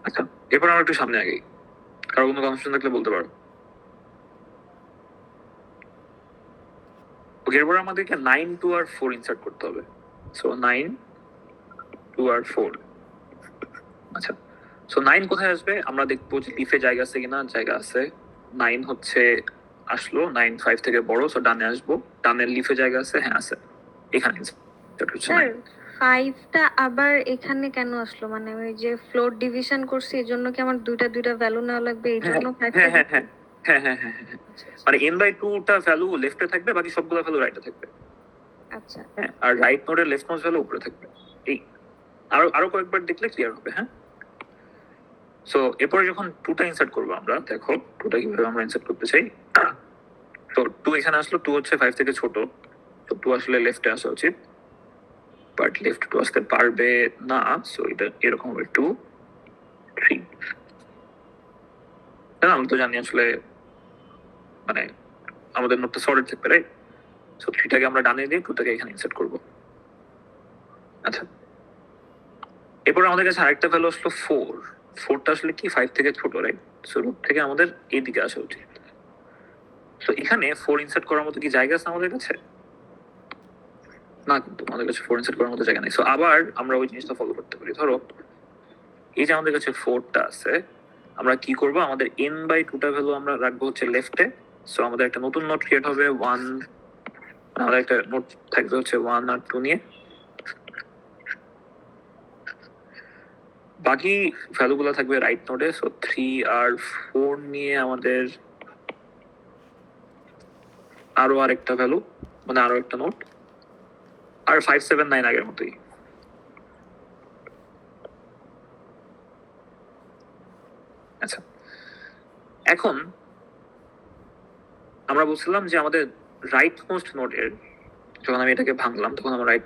আচ্ছা, এরপর আমরা একটু সামনে আগে, কারো কোনো কনফিউশন থাকলে বলতে পারো। এরপর আমাদেরকে 9, 2 আর 4 ইনসার্ট করতে হবে। সো 9, 2 আর 4। আচ্ছা, সো 9 কোথায় আসবে? আমরা দেখবো যে লিফে জায়গা আছে কিনা। জায়গা আছে। 9 হচ্ছে আসলো, 9 5 থেকে বড়, সো ডানে আসবো। ডানের লিফে জায়গা আছে, হ্যাঁ আছে, এখানে insert হচ্ছে স্যার 9। 5টা আবার এখানে কেন আসলো? মানে ওই যে ফ্লোর ডিভিশন করছি এর জন্য কি আমার দুইটা ভ্যালু নেওয়া লাগবে এই জন্য 5টা? হ্যাঁ হ্যাঁ হ্যাঁ হ্যাঁ হ্যাঁ হ্যাঁ হ্যাঁ। মানে n/2 টা ভ্যালু লেফটে থাকবে, বাকি সবগুলো ভ্যালু রাইটে থাকবে। আচ্ছা হ্যাঁ, আর রাইট নোডের লেফট নোড ভ্যালু উপরে থাকবে। এই আরো আরো কয়েকবার দেখলে ক্লিয়ার হবে। হ্যাঁ, সো এরপরে যখন 2টা ইনসার্ট করবো আমরা, দেখো 2টা কিভাবে আমরা ইনসার্ট করতে চাই। তো 2 এখানে আসলো, 2 হচ্ছে 5 থেকে ছোট, তো 2 আসলে লেফটে আসা উচিত, বাট লেফট 2 আসতে পারবে না। সো এটা এরকম হবে 2, 3। আমরা তো জানি আসলে মানে আমাদের নোটটা সর্টেড থাকবে, রাইট? সো 3টাকে আমরা ডানে দিয়ে 2টাকে এখানে ইনসার্ট করবো। আচ্ছা, এরপর আমাদের কাছে আরেকটা ভ্যালু আসলো 4। 4টা আসলে কি 5 থেকে ছোট, রাইট? সো রুট থেকে আমাদের এইদিকে আসা উচিত। তো এখানে 4 ইনসার্ট করার মতো কি জায়গা আছে আমাদের কাছে? না, কিন্তু আমাদের কাছে 4 ইনসার্ট করার মতো জায়গা নেই। সো আবার আমরা ওই জিনিসটা ফলো করতে পারি। ধরো এই যে আমাদের কাছে 4টা আছে, আমরা কি করব? আমাদের n/2টা ভ্যালু আমরা রাখবো হচ্ছে লেফটে। সো আমাদের একটা নতুন নোট ক্রিয়েট হবে 1, আমাদের একটা নোট থাকবে হচ্ছে 1 আর 2 নিয়ে। বাকি ভ্যালুগুলো থাকবে রাইট নোডে। সো 3 আর 4 নিয়ে আমাদের আরো আরেকটা ভ্যালু, মানে আরো একটা নোট, আর 5, 7, 9 আগের মতোই। আচ্ছা, এখন আমরা বলছিলাম যে আমাদের রাইট মোস্ট নোডের, যখন আমি এটাকে ভাঙলাম তখন আমার রাইট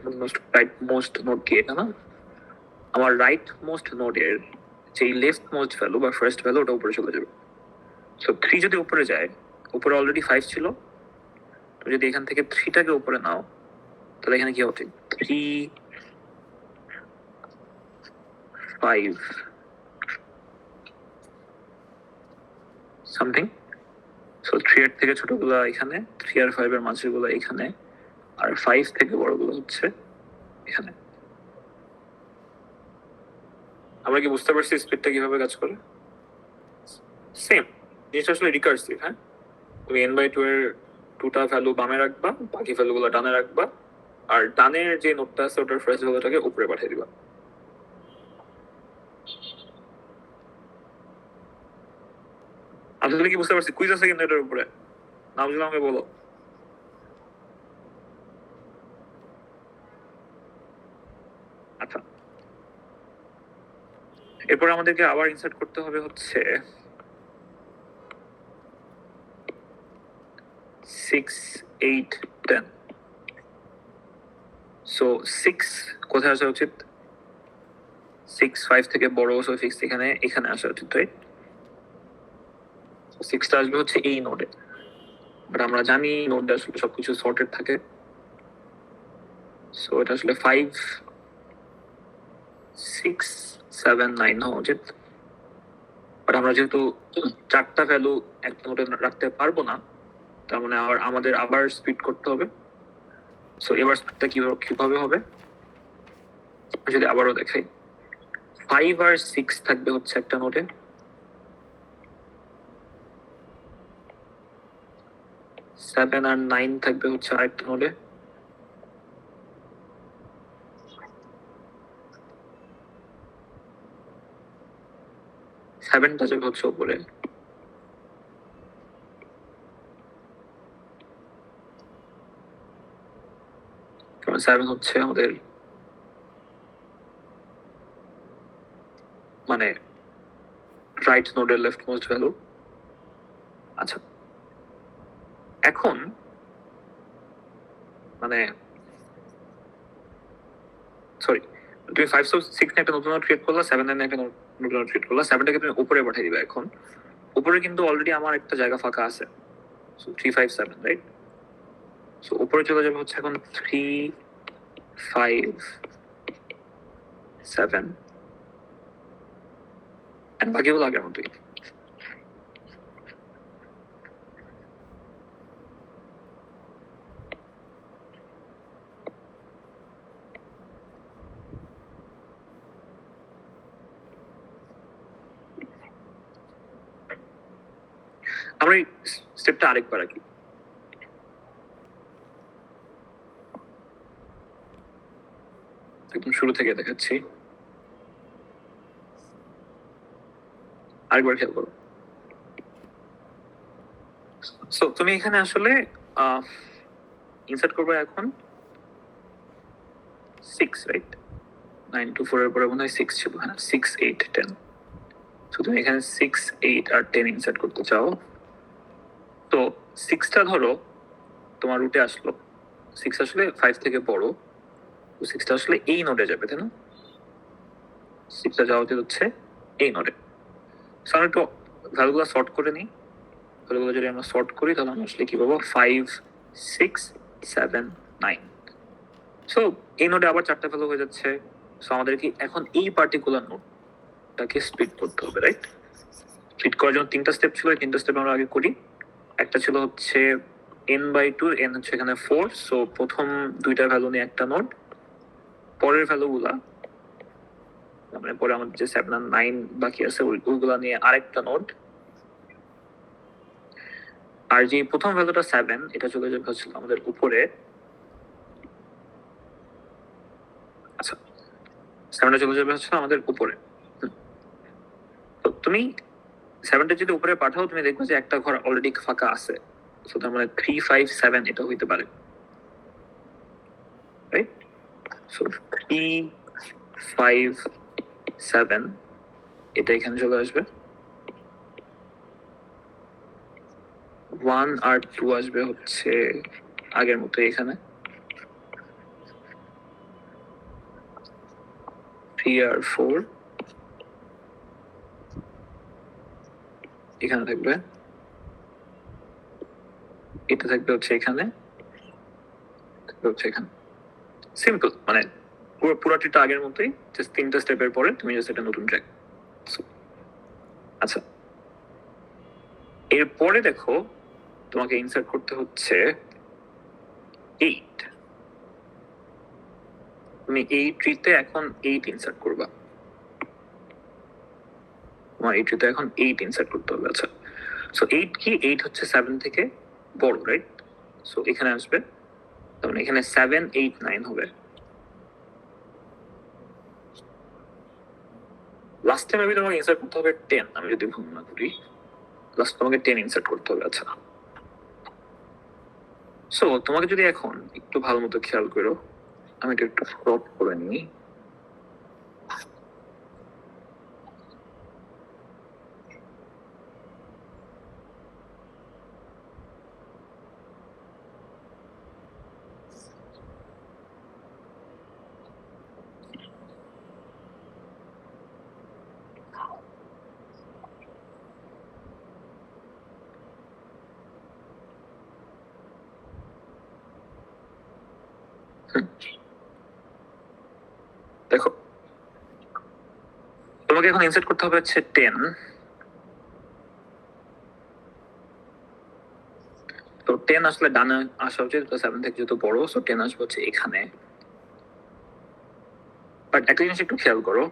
মোস্ট নোড কি এটা না? আমার রাইট মোস্ট নোডের যে লেফট মোস্ট ভ্যালু বা ফার্স্ট ভ্যালু ওটা উপরে চলে যাবে। সো 3 যদি উপরে যায়, উপরে অলরেডি 5 ছিল, তো যদি এখান থেকে 3টাকে উপরে নাও তাহলে এখানে কি হবে? 3, 5 সামথিং। সো 3 এর থেকে ছোটগুলা এখানে, 3 আর 5 এর মাঝেগুলো এখানে, আর 5 থেকে বড়গুলো হচ্ছে এখানে। আমরা কি বুঝতে পারছি স্প্লিটটা কিভাবে কাজ করে? সেম জিনিসটা আসলে রিকার্সিভ। হ্যাঁ, তুমি n/2 এর 2টা ভ্যালু বামে রাখবা, বাকি ভ্যালুগুলো ডানে রাখবা, আর ডানের যে নোটটা আছে ওটার ফার্স্ট ভ্যালুটাকে উপরে পাঠিয়ে দিবা। আসলে কি বুঝতে পারছি? কুইজ আছে কিন্তু এটার উপরে, না বুঝলে আমাকে বলো। আচ্ছা, এরপর আমাদেরকে আবার ইনসার্ট করতে হবে হচ্ছে 6, 8, 10। সো 6 কোথায় আসা উচিত? 6 5 থেকে বড়, সো 6 এখানে এখানে আসা উচিত, রাইট? 6টা আসবে হচ্ছে এই নোডে, বাট আমরা জানি নোডে আসলে সবকিছু সর্টেড থাকে। সো এটা আসলে 5, 6, 7, 9 হওয়া উচিত, বাট আমরা যেহেতু 4টা ভ্যালু একটা নোটে রাখতে পারবো না, তার মানে আমাদের আবার স্প্লিট করতে হবে। সো এবার স্প্লিটটা কিভাবে হবে যদি আবারও দেখাই। 5 আর 6 থাকবে হচ্ছে একটা নোটে, 7 আর 9 থাকবে হচ্ছে আরেকটা নোটে, সেভেনটা যাবে হচ্ছে উপরে, কারণ 7 হচ্ছে আমাদের মানে রাইট নোডের লেফট মোস্ট ভ্যালু। আচ্ছা, এখন মানে সরি, তুমি 5 6 নিয়ে একটা নতুন নোট ক্রিয়েট করলা, 7 নিয়ে একটা নতুন নোট ক্রিয়েট করলা, 7টাকে তুমি উপরে পাঠিয়ে দিবে। এখন উপরে কিন্তু অলরেডি আমার একটা জায়গা ফাঁকা আছে, সো 3, 5, 7, রাইট? সো উপরে চলে যাবে হচ্ছে এখন 3, 5, 7, এন্ড বাকিগুলো আগের মতোই। আমরা এই স্টেপটা আরেকবার আঁকি। একদম শুরু থেকে দেখাচ্ছি, আরেকবার খেয়াল করো। সো তুমি এখানে আসলে ইনসার্ট করবে এখন 6, রাইট? 9 to 4 এর পরে মনে হয় 6 ছিল, হ্যাঁ 6, 8, 10। সো তুমি এখানে 6, 8 আর 10 ইনসার্ট করতে চাও। তো 6টা ধরো তোমার রুটে আসলো, 6 আসলে 5 থেকে বড়, তো 6টা আসলে এই নোডে যাবে, তাই না? 6টা যাওয়া উচিত হচ্ছে এই নোডে। সো আমরা একটু ভ্যালুগুলো সর্ট করে নিই। ভ্যালুগুলো যদি আমরা সর্ট করি তাহলে আমরা আসলে কি পাবো? 5, 6, 7, 9। সো এই নোডে আবার 4টা ভ্যালু হয়ে যাচ্ছে। সো আমাদেরকে এখন এই পার্টিকুলার নোডটাকে স্প্লিট করতে হবে, রাইট? স্প্লিট করার জন্য 3টা স্টেপ ছিল, এই 3টা স্টেপ আমরা আগে করি। একটা ছিল হচ্ছে n/2, n হচ্ছে এখানে 4, সো প্রথম 2টা ভ্যালু নিয়ে একটা নোড, পরের ভ্যালুগুলা মানে পরে আমাদের যে 7 আর 9 বাকি আছে ওইগুলা নিয়ে আরেকটা নোড। আর যে প্রথম ভ্যালুটা 7, এটা চলে যাবে হচ্ছে আমাদের উপরে। আচ্ছা, 7টা চলে যাবে হচ্ছে আমাদের উপরে। তো তুমি 7টা যদি উপরে পাঠাও, তুমি দেখবে যে একটা ঘর অলরেডি ফাঁকা আছে। সো তার মানে 3, 5, 7 এটা হইতে পারে, রাইট? সো 3, 5, 7 এটা এখানে চলে আসবে। 1 আর 2 আসবে হচ্ছে আগের মতো এখানে। 3 আর 4 এখানে থাকবে, এটা থাকবে হচ্ছে এখানে, থাকবে হচ্ছে এখানে। সিম্পল, মানে পুরোটা আগের মতোই, জাস্ট 3টা স্টেপের পরে তুমি জাস্ট একটা নতুন ট্র্যাক। আচ্ছা, এরপরে দেখো তোমাকে ইনসার্ট করতে হচ্ছে 8। তুমি এই ট্রিতে এখন 8 ইনসার্ট করবা। তোমার এই ট্রিতে এখন 8 ইনসার্ট করতে হবে। আচ্ছা, সো 8 কি? 8 হচ্ছে 7 থেকে বড়, রাইট? সো এখানে আসবে, তার মানে এখানে 7, 8, 9 হবে। লাস্টে মেবি তোমাকে ইনসার্ট করতে হবে 10, আমি যদি ভুল না করি। লাস্ট তোমাকে 10 ইনসার্ট করতে হবে। আচ্ছা, সো তোমাকে যদি এখন একটু ভালো মতো খেয়াল করো, আমি এটা একটু ক্রপ করে নিই। দেখো তোমাকে এখন ইনসার্ট করতে হবে হচ্ছে 10। তো 10 আসলে ডানে আসা উচিত, 7 থেকে যেহেতু বড়, সো 10 আসবে হচ্ছে এখানে। বাট একটা জিনিস একটু খেয়াল করো,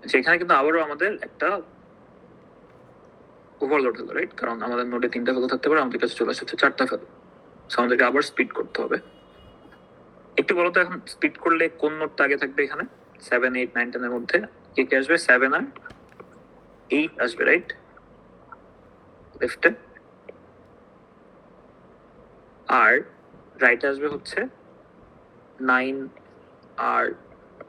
যে এখানে কিন্তু আবারও আমাদের একটা ওভারলোড হলো, রাইট? কারণ আমাদের নোটে 3টা ভ্যালু থাকতে পারে, আমাদের কাছে চলে আসছে 4টা ভ্যালু। সো আমাদেরকে আবার স্প্লিট করতে হবে। একটু বলো তো এখন স্প্লিট করলে কোন নোটটা আগে থাকবে? এখানে 7, 8, 9, 10 এর মধ্যে কে কে আসবে? 7 আর 8 আসবে, রাইট? লেফটে। আর রাইটে আসবে হচ্ছে 9 আর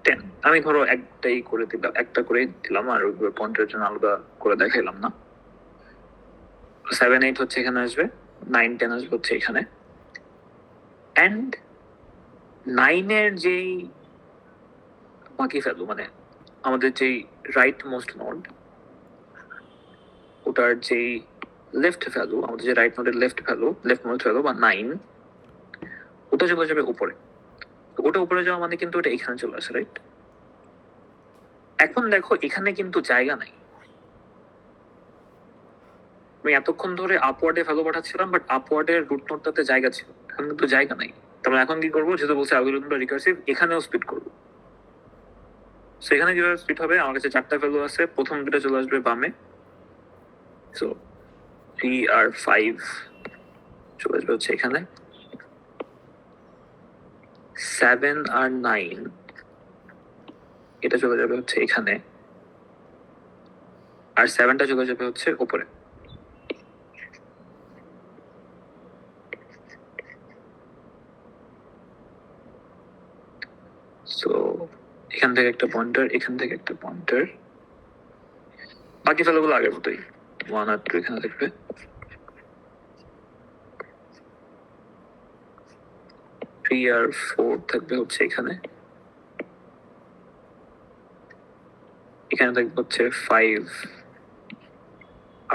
10। আমি ধরো একটাই করে দিলাম, একটা করে দিলাম, আর ওইগুলো পয়েন্টের জন্য আলাদা করে দেখাইলাম না। 7, 8 হচ্ছে এখানে আসবে, 9, 10 আসবে হচ্ছে এখানে। অ্যান্ড 9 এর যেই বাকি ভ্যালু, মানে আমাদের যেই রাইট মোস্ট নোড, ওটার যেই লেফট ভ্যালু, আমাদের যে রাইট নোডের লেফট মোস্ট ভ্যালু বা 9, ওটা চলে যাবে উপরে। তো ওটা উপরে যাওয়া মানে কিন্তু ওটা এখানে চলে আসে, রাইট? এখন দেখো এখানে কিন্তু জায়গা নাই। আমি এতক্ষণ ধরে আপওয়ার্ডে ভ্যালু পাঠাচ্ছিলাম, বাট আপওয়ার্ডের রুট নোডটাতে জায়গা ছিল, এখন কিন্তু জায়গা নাই। তারপরে এখন কি করবো? যেহেতু বলছে অ্যালগরিদমটা রিকার্সিভ, এখানেও স্প্লিট করবো। সো এখানে কিভাবে স্প্লিট হবে? আমার কাছে 4টা ভ্যালু আছে, প্রথম দুটো চলে আসবে বামে। সো 3 আর 5 চলে যাবে হচ্ছে এখানে, 7 আর 9 এটা চলে যাবে হচ্ছে এখানে, আর 7টা চলে যাবে হচ্ছে উপরে। সো এখান থেকে একটা পয়েন্টার, এখান থেকে একটা পয়েন্টার, বাকি ফেলোগুলো আগের মতোই 1 আর 2 এখানে থাকবে, 3 আর 4 থাকবে হচ্ছে এখানে, এখানে থাকবে হচ্ছে 5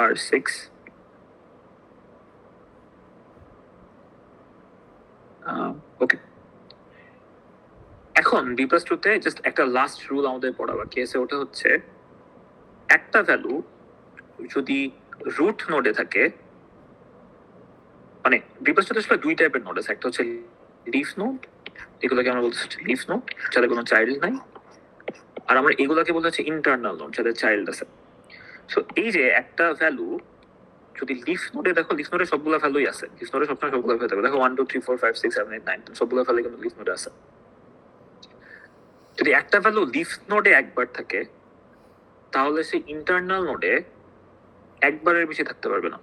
আর 6, ওকে। এখন B+2 তে জাস্ট একটা লাস্ট রুল আমাদের পড়া বাকি আছে, ওটা হচ্ছে একটা ভ্যালু যদি রুট নোডে থাকে, মানে B+2 তে আসলে দুই টাইপের নোড আছে, একটা হচ্ছে লিফ নোড, এগুলোকে আমরা বলতে হচ্ছে লিফ নোড যাদের কোনো চাইল্ড নাই, আর আমরা এগুলাকে বলতে হচ্ছে ইন্টারনাল নোড যাদের চাইল্ড আছে। সো এই যে একটা ভ্যালু যদি লিফ নোডে, দেখো লিফ নোডে সবগুলা ভ্যালুই আছে, লিফ নোডে সবসময় সবগুলা ভ্যালু থাকবে, দেখো 1 2 3 4 5 6 7 8 9 সবগুলা ভ্যালু কিন্তু লিফ নোডে আছে। যদি একটা ভ্যালু লিফ নোডে একবার থাকে তাহলে সেই ইন্টারনাল নোডে একবারের বেশি থাকতে পারবে না।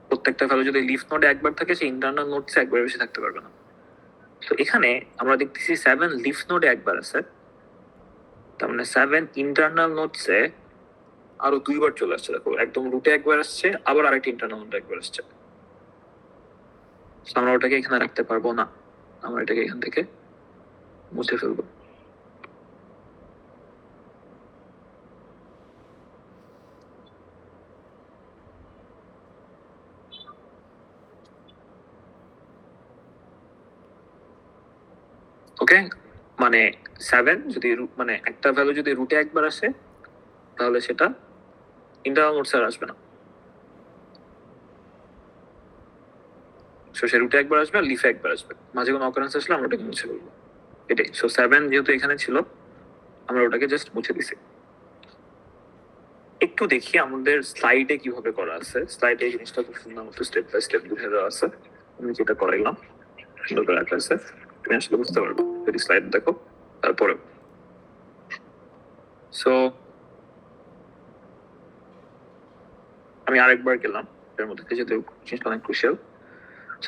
প্রত্যেকটা ভ্যালু যদি লিফ নোডে একবার থাকে সেই ইন্টারনাল নোডসে একবারের বেশি থাকতে পারবে না। তো এখানে আমরা দেখতেছি 7 লিফ নোডে একবার আছে, তার মানে 7 ইন্টারনাল নোডসে আরো দুইবার চলে আসছে, দেখো একদম রুটে একবার আসছে, আবার আরেকটা ইন্টারনাল নোডে একবার আসছে। So আমরা ওটাকে এখানে রাখতে পারবো না, আমরা এটাকে এখান থেকে মুছে ফেলবো। ওকে, মানে 7 যদি মানে একটা ভ্যালু যদি রুটে একবার আসে তাহলে সেটা ইন্টারনাল নোডস আর আসবে না, সো সে রুটে একবার আসবে আর লিফে একবার আসবে, মাঝে কোনো অকারেন্স আসলে আমরা ওটাকে মুছে ফেলবো, এটাই। সো 7 যেহেতু এখানে ছিল আমরা ওটাকে জাস্ট মুছে দিছি। একটু দেখি আমাদের স্লাইডে কিভাবে করা আছে, স্লাইডে এই জিনিসটা খুব সুন্দর মতো স্টেপ বাই স্টেপ বুঝে দেওয়া আছে, আমি যেটা করাইলাম সুন্দর করে রাখা আছে, তুমি আসলে বুঝতে পারবে যদি স্লাইড দেখো তারপরে। সো আমি আরেকবার গেলাম এর মধ্যে, যেহেতু জিনিসটা অনেক ক্রুশিয়াল।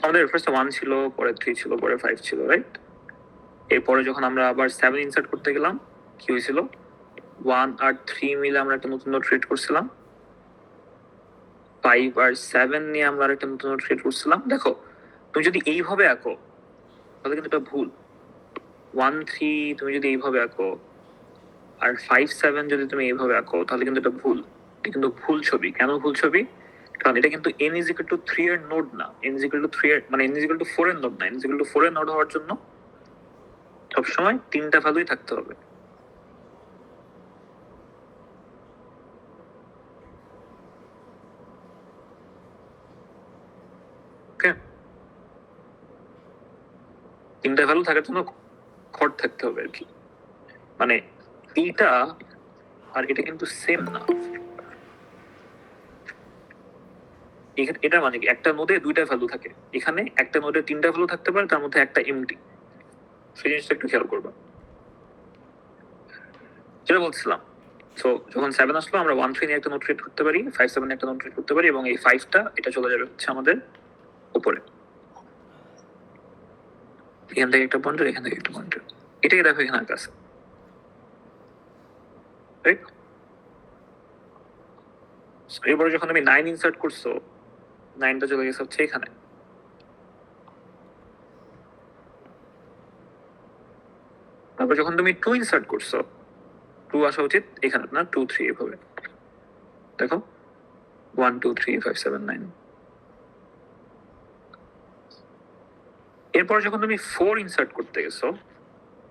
আমাদের ফার্স্ট 1 ছিল, পরে 3 ছিল, পরে 5 ছিল, রাইট? এরপরে যখন আমরা আবার 7 ইনসার্ট করতে গেলাম কি হয়েছিল, 1 আর 3 মিলে আমরা একটা নতুন নোড ক্রিয়েট করছিলাম, 5 আর 7 নিয়ে আমরা একটা নতুন নোড ক্রিয়েট করছিলাম। দেখো তুমি যদি এইভাবে আঁকো তাহলে কিন্তু এটা ভুল, 1 3 তুমি যদি এইভাবে আঁকো আর 5 7 যদি তুমি এইভাবে আঁকো তাহলে কিন্তু এটা ভুল, এটা কিন্তু ভুল ছবি। কেন ভুল ছবি? কারণ এটা কিন্তু n is equal to 3 এর নোড না, n is equal to 3 এর মানে n is equal to 4 এর নোড না, n is equal to 4 এর নোড হওয়ার জন্য সবসময় তিনটা ভ্যালুই থাকতে হবে। ওকে, তিনটা ভ্যালু থাকার জন্য খড় থাকতে হবে আর কি, মানে এইটা আর এটা কিন্তু সেম না। এটা মানে কি, একটা নোডে দুইটা ভ্যালু থাকে, এখানে একটা নোডে তিনটা ভ্যালু থাকতে পারে, তার মধ্যে একটা এমটি, সেই জিনিসটা একটু খেয়াল করবা। যেটা বলছিলাম, সো যখন 7 আসলো আমরা 1 3 নিয়ে একটা নোট ক্রিয়েট করতে পারি, 5 7 নিয়ে একটা নোট ক্রিয়েট করতে পারি, এবং এই 5টা এটা চলে যাবে হচ্ছে আমাদের উপরে, এখান থেকে একটা পয়েন্টার, এখান থেকে একটা পয়েন্টার, এটাই দেখো এখানে আঁকা আছে, রাইট? এরপরে যখন তুমি 9 ইনসার্ট করছো, 9টা চলে গেছে হচ্ছে এখানে, তারপর যখন তুমি 2 ইনসার্ট করছো, 2 আসা উচিত এখানে না, 2 3 এভাবে দেখো, 1 2 3 5 7 9। এরপর যখন তুমি 4 ইনসার্ট করতে গেছো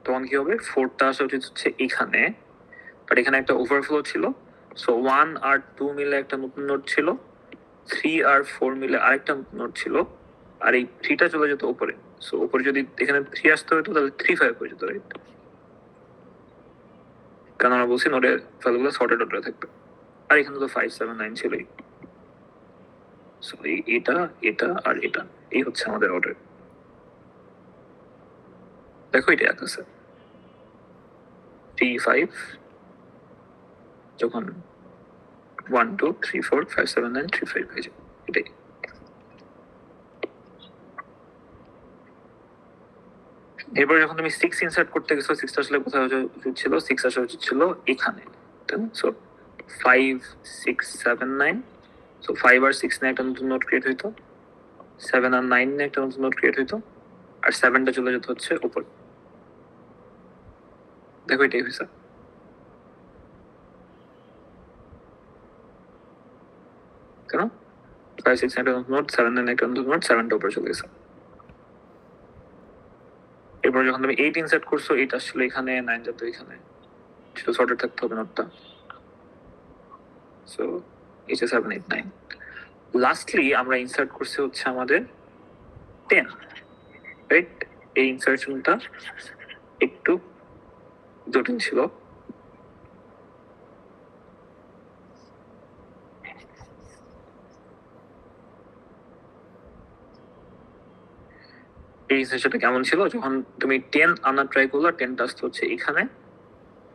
তখন কি হবে, 4টা আসা উচিত হচ্ছে এখানে, বাট এখানে একটা ওভারফ্লো ছিল, সো 1 আর 2 মিলে একটা নতুন নোট ছিল, 3 আর 4 মিলে আরেকটা নতুন নোট ছিল, আর এই 3টা চলে যেত উপরে। সো উপরে যদি এখানে 3 আসতে হতো তাহলে 3 5 হয়ে যেত, রাইট? কারণ আমরা বলছি নোডের ভ্যালুগুলো সর্টেড অর্ডারে থাকবে, আর এখানে তো 5 7 9 ছিলই। সো এটা এটা আর এটা এই হচ্ছে আমাদের অর্ডার। দেখো এটা আছে 3 5 যখন 1 2 3 4 5 7 9 3 5 হয়ে যায়, এটাই। এরপর যখন তুমি 6 ইনসার্ট করতে গেছো, 6টা আসলে কোথায় উচিত ছিল? 6 আসা উচিত ছিল এখানে, তাই না? সো 5 6 7 9, সো 5 আর 6 নিয়ে একটা নতুন নোট ক্রিয়েট হইতো, 7 আর 9 নিয়ে একটা নতুন নোট ক্রিয়েট হইতো, আর 7টা চলে যেত হচ্ছে উপরে। দেখো এটাই হয়েছে। কেন? 5 6 একটা নতুন নোট, 7 9 একটা নতুন নোট, 7টা উপরে চলে গেছে। এরপর যখন তুমি 8 ইনসার্ট করছো, 8 আসলে এখানে, 9 যেত এখানে, সেটা সর্টেড থাকতে হবে নোটটা। সো এই যে 7 8 9। লাস্টলি আমরা ইনসার্ট করছি হচ্ছে আমাদের 10, রাইট? এই ইনসার্শনটা একটু জটিল ছিল। এই ইনসার্শনটা কেমন ছিল? যখন তুমি 10 আনার ট্রাই করলো, 10টা আসতে হচ্ছে এখানে,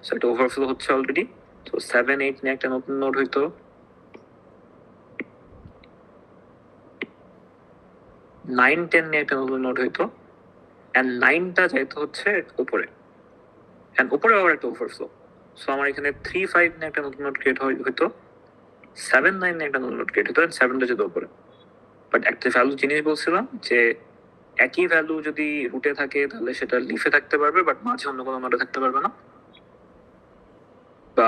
সো এটা ওভারফ্লো হচ্ছে অলরেডি। তো 7 8 নিয়ে একটা নতুন নোট হইতো, 9 10 নিয়ে একটা নতুন নোট হইতো, এন্ড 9টা যাইতো হচ্ছে উপরে, এন্ড উপরে আবার একটা ওভারফ্লো। সো আমার এখানে 3 5 নিয়ে একটা নতুন নোট ক্রিয়েট হইতো, 7 9 নিয়ে একটা নতুন নোট ক্রিয়েট হইতো, এন্ড 7টা যেত উপরে। বাট একটা ভ্যালু জিনিস বলছিলাম যে একই ভ্যালু যদি রুটে থাকে তাহলে সেটা লিফে থাকতে পারবে, বাট মাঝে অন্য কোনো নোটে থাকতে পারবে না, বা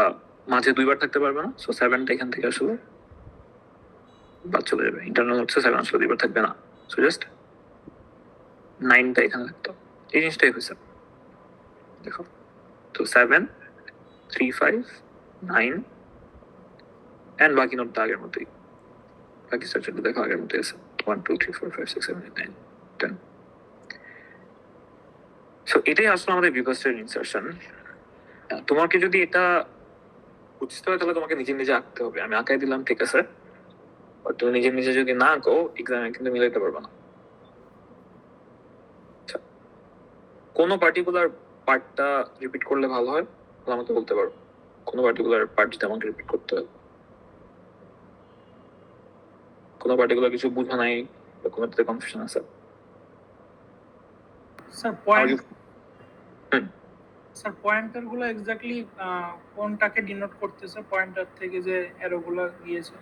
মাঝে দুইবার থাকতে পারবে না। সো 7টা এখান থেকে আসলে বাদ চলে যাবে, ইন্টারনাল নোটসে 7 আসলে দুইবার থাকবে না। সো জাস্ট 9টা এখানে থাকতো। এই জিনিসটাই হয়েছে, দেখো। তো 7 3 5 9, এন্ড বাকি নোটটা আগের মতোই, বাকি স্ট্রাকচারটা দেখো আগের মতোই আছে, 1 2 3 4 5 6 7 8 9 10। সো এটাই আসলে আমাদের বিকস্টের ইনসার্শন। তোমাকে যদি এটা বুঝতে হয় তাহলে তোমাকে নিজে নিজে আঁকতে হবে। আমি আঁকাই দিলাম, ঠিক আছে, বাট তুমি নিজে নিজে যদি না আঁকো এক্সামে কিন্তু মিলাইতে পারবে না। আচ্ছা, কোনো পার্টিকুলার পার্টটা রিপিট করলে ভালো হয় তাহলে আমাকে বলতে পারো, কোনো পার্টিকুলার পার্ট যদি আমাকে রিপিট করতে হয়, কোনো পার্টিকুলার কিছু বুঝা নাই বা কোনোটাতে কনফিউশন আছে। স্যার পয়েন্ট হুম। স্যার পয়েন্টার গুলো এক্স্যাক্টলি কোনটাকে ডিনোট করতেছে? পয়েন্টার থেকে যে অ্যারো গুলো গিয়েছে,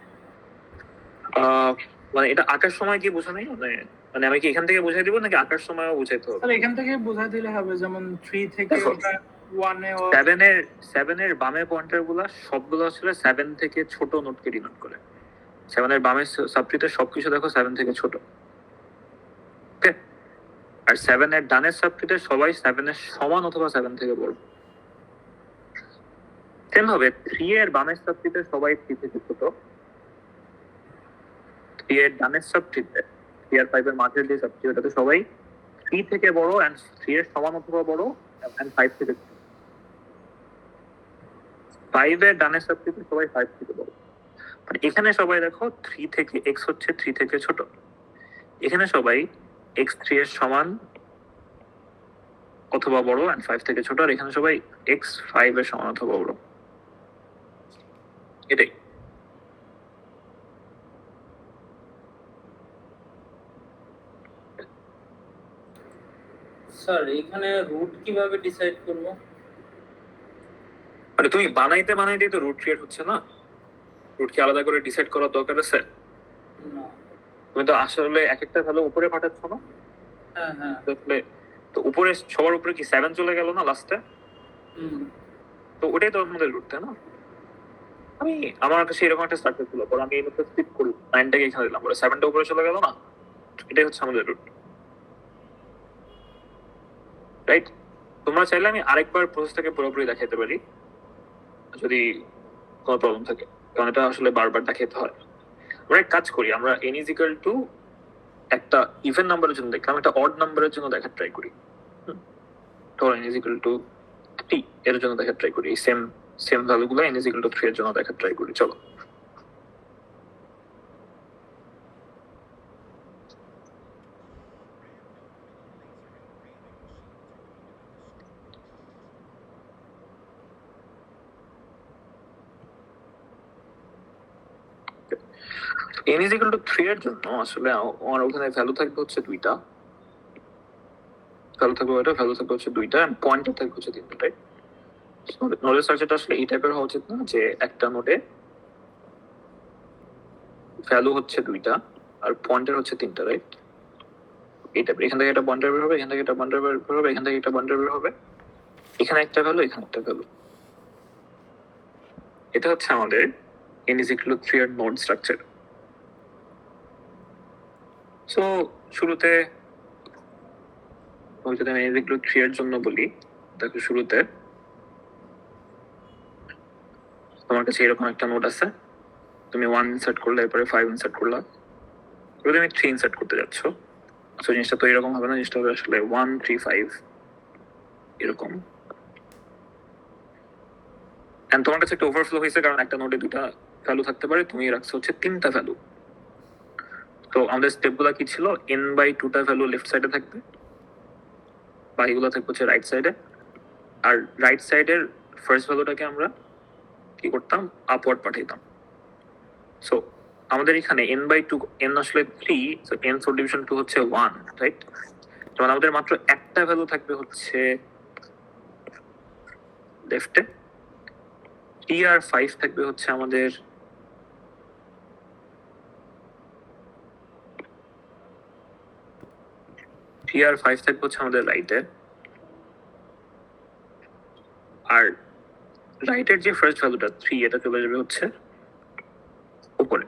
মানে এটা আঁকার সময় কি বোঝা নাই? মানে মানে আমি কি এখান থেকে বুঝাই দিব নাকি আঁকার সময়ও বুঝাইতে হবে? স্যার এখান থেকে বোঝাই দিলে হবে, যেমন 3 থেকে দেখো, ওটা 1 এ 7 এর বামে পয়েন্টার গুলা সবগুলো আসলে 7 থেকে ছোট নোটকে ডিনোট করে। 7 এর বামে সাবট্রিতে সবকিছু দেখো 7 থেকে ছোট, ওকে? আর 7 এর ডানের সাবট্রিতে সবাই 7 এর সমান অথবা 7 থেকে বড়। সেম ভাবে 3 এর বামের সাবট্রিতে সবাই 3 থেকে ছোট, 3 এর ডানের সাবট্রিতে 3 আর 5 এর মাঝের যে সাবট্রি ওটাতে সবাই 3 থেকে বড় এন্ড 3 এর সমান অথবা বড়, এন্ড 5 থেকে ছোট। 5 এর ডানের সাবট্রিতে সবাই 5 থেকে বড়। মানে এখানে সবাই দেখো 3 থেকে x হচ্ছে 3 থেকে ছোট, এখানে সবাই x 3 এর সমান অথবা বড় এন্ড 5 থেকে ছোট, আর এখানে সবাই x 5 এর সমান অথবা বড়। এটাই। স্যার এখানে রুট কিভাবে ডিসাইড করব? মানে তুমি বানাইতে বানাইতেই তো রুট ক্রিয়েট হচ্ছে না, রুট কি আলাদা করে ডিসাইড করার দরকার আছে? না। তুমি তো আসলে এক একটা ভ্যালু উপরে পাঠাচ্ছ না? হ্যাঁ হ্যাঁ। তাহলে তো উপরে সবার উপরে কি 7 চলে গেল না লাস্টে? তো ওটাই তো আমাদের রুট, তাই না? আমি আমার কাছে এরকম একটা স্ট্রাকচার ছিল, পরে আমি এই নোটটা স্কিপ করি, 9টাকে এখানে দিলাম, পরে 7টা উপরে চলে গেল না, এটাই হচ্ছে আমাদের রুট, রাইট? তোমরা চাইলে আমি আরেকবার প্রসেসটাকে পুরোপুরি দেখাইতে পারি যদি কোনো প্রবলেম থাকে, কারণ এটা আসলে বারবার দেখাইতে হয়। আমরা এক কাজ করি, আমরা n is equal to একটা ইভেন নাম্বারের জন্য দেখলাম, একটা অড নাম্বারের জন্য দেখার ট্রাই করি। ধরো n is equal to 3 এর জন্য দেখার ট্রাই করি, সেম সেম ভ্যালুগুলো n is equal to 3 এর জন্য দেখার ট্রাই করি। চলো n is equal to 3 এর জন্য আসলে আমার ওখানে ভ্যালু থাকবে হচ্ছে দুইটা, ভ্যালু থাকবে হচ্ছে দুইটা, এন্ড পয়েন্টার থাকবে হচ্ছে তিনটা, রাইট? নোডের স্ট্রাকচারটা আসলে এই টাইপের হওয়া উচিত না যে একটা নোডে ভ্যালু হচ্ছে দুইটা আর পয়েন্টার হচ্ছে তিনটা, রাইট? এই টাইপের, এখান থেকে একটা পয়েন্টার বের হবে, এখান থেকে একটা পয়েন্টার বের হবে, এখান থেকে একটা পয়েন্টার বের হবে, এখানে একটা ভ্যালু, এখানে একটা ভ্যালু। এটা হচ্ছে আমাদের n is equal to 3 এর নোড স্ট্রাকচার। সো শুরুতে যদি আমি n is equal to 3 এর জন্য বলি, দেখো শুরুতে তোমার কাছে এরকম একটা নোড আছে, তুমি 1 ইনসার্ট করলে, এরপরে 5 ইনসার্ট করলা, যদি তুমি 3 ইনসার্ট করতে যাচ্ছ, সো জিনিসটা তো এরকম হবে না, জিনিসটা হবে আসলে 1 3 5 এরকম। এন্ড তোমার কাছে একটা ওভারফ্লো হয়েছে কারণ একটা নোডে দুটা ভ্যালু থাকতে পারে, তুমি রাখছো হচ্ছে তিনটা ভ্যালু। তো আমাদের স্টেপগুলো কি ছিল? n/2টা ভ্যালু লেফট সাইডে থাকবে, বাকিগুলো থাকবে হচ্ছে রাইট সাইডে, আর রাইট সাইডের ফার্স্ট ভ্যালুটাকে আমরা কি করতাম? আপওয়ার্ড পাঠাইতাম। সো আমাদের এখানে n/2, n আসলে 3, সো n ফর ডিভিশন 2 হচ্ছে 1, রাইট? মানে আমাদের মাত্র একটা ভ্যালু থাকবে হচ্ছে লেফটে, 3 আর 5 থাকবে হচ্ছে আমাদের রাইটে, আর রাইটের যে ফার্স্ট ভ্যালুটা 3, এটা চলে যাবে হচ্ছে উপরে।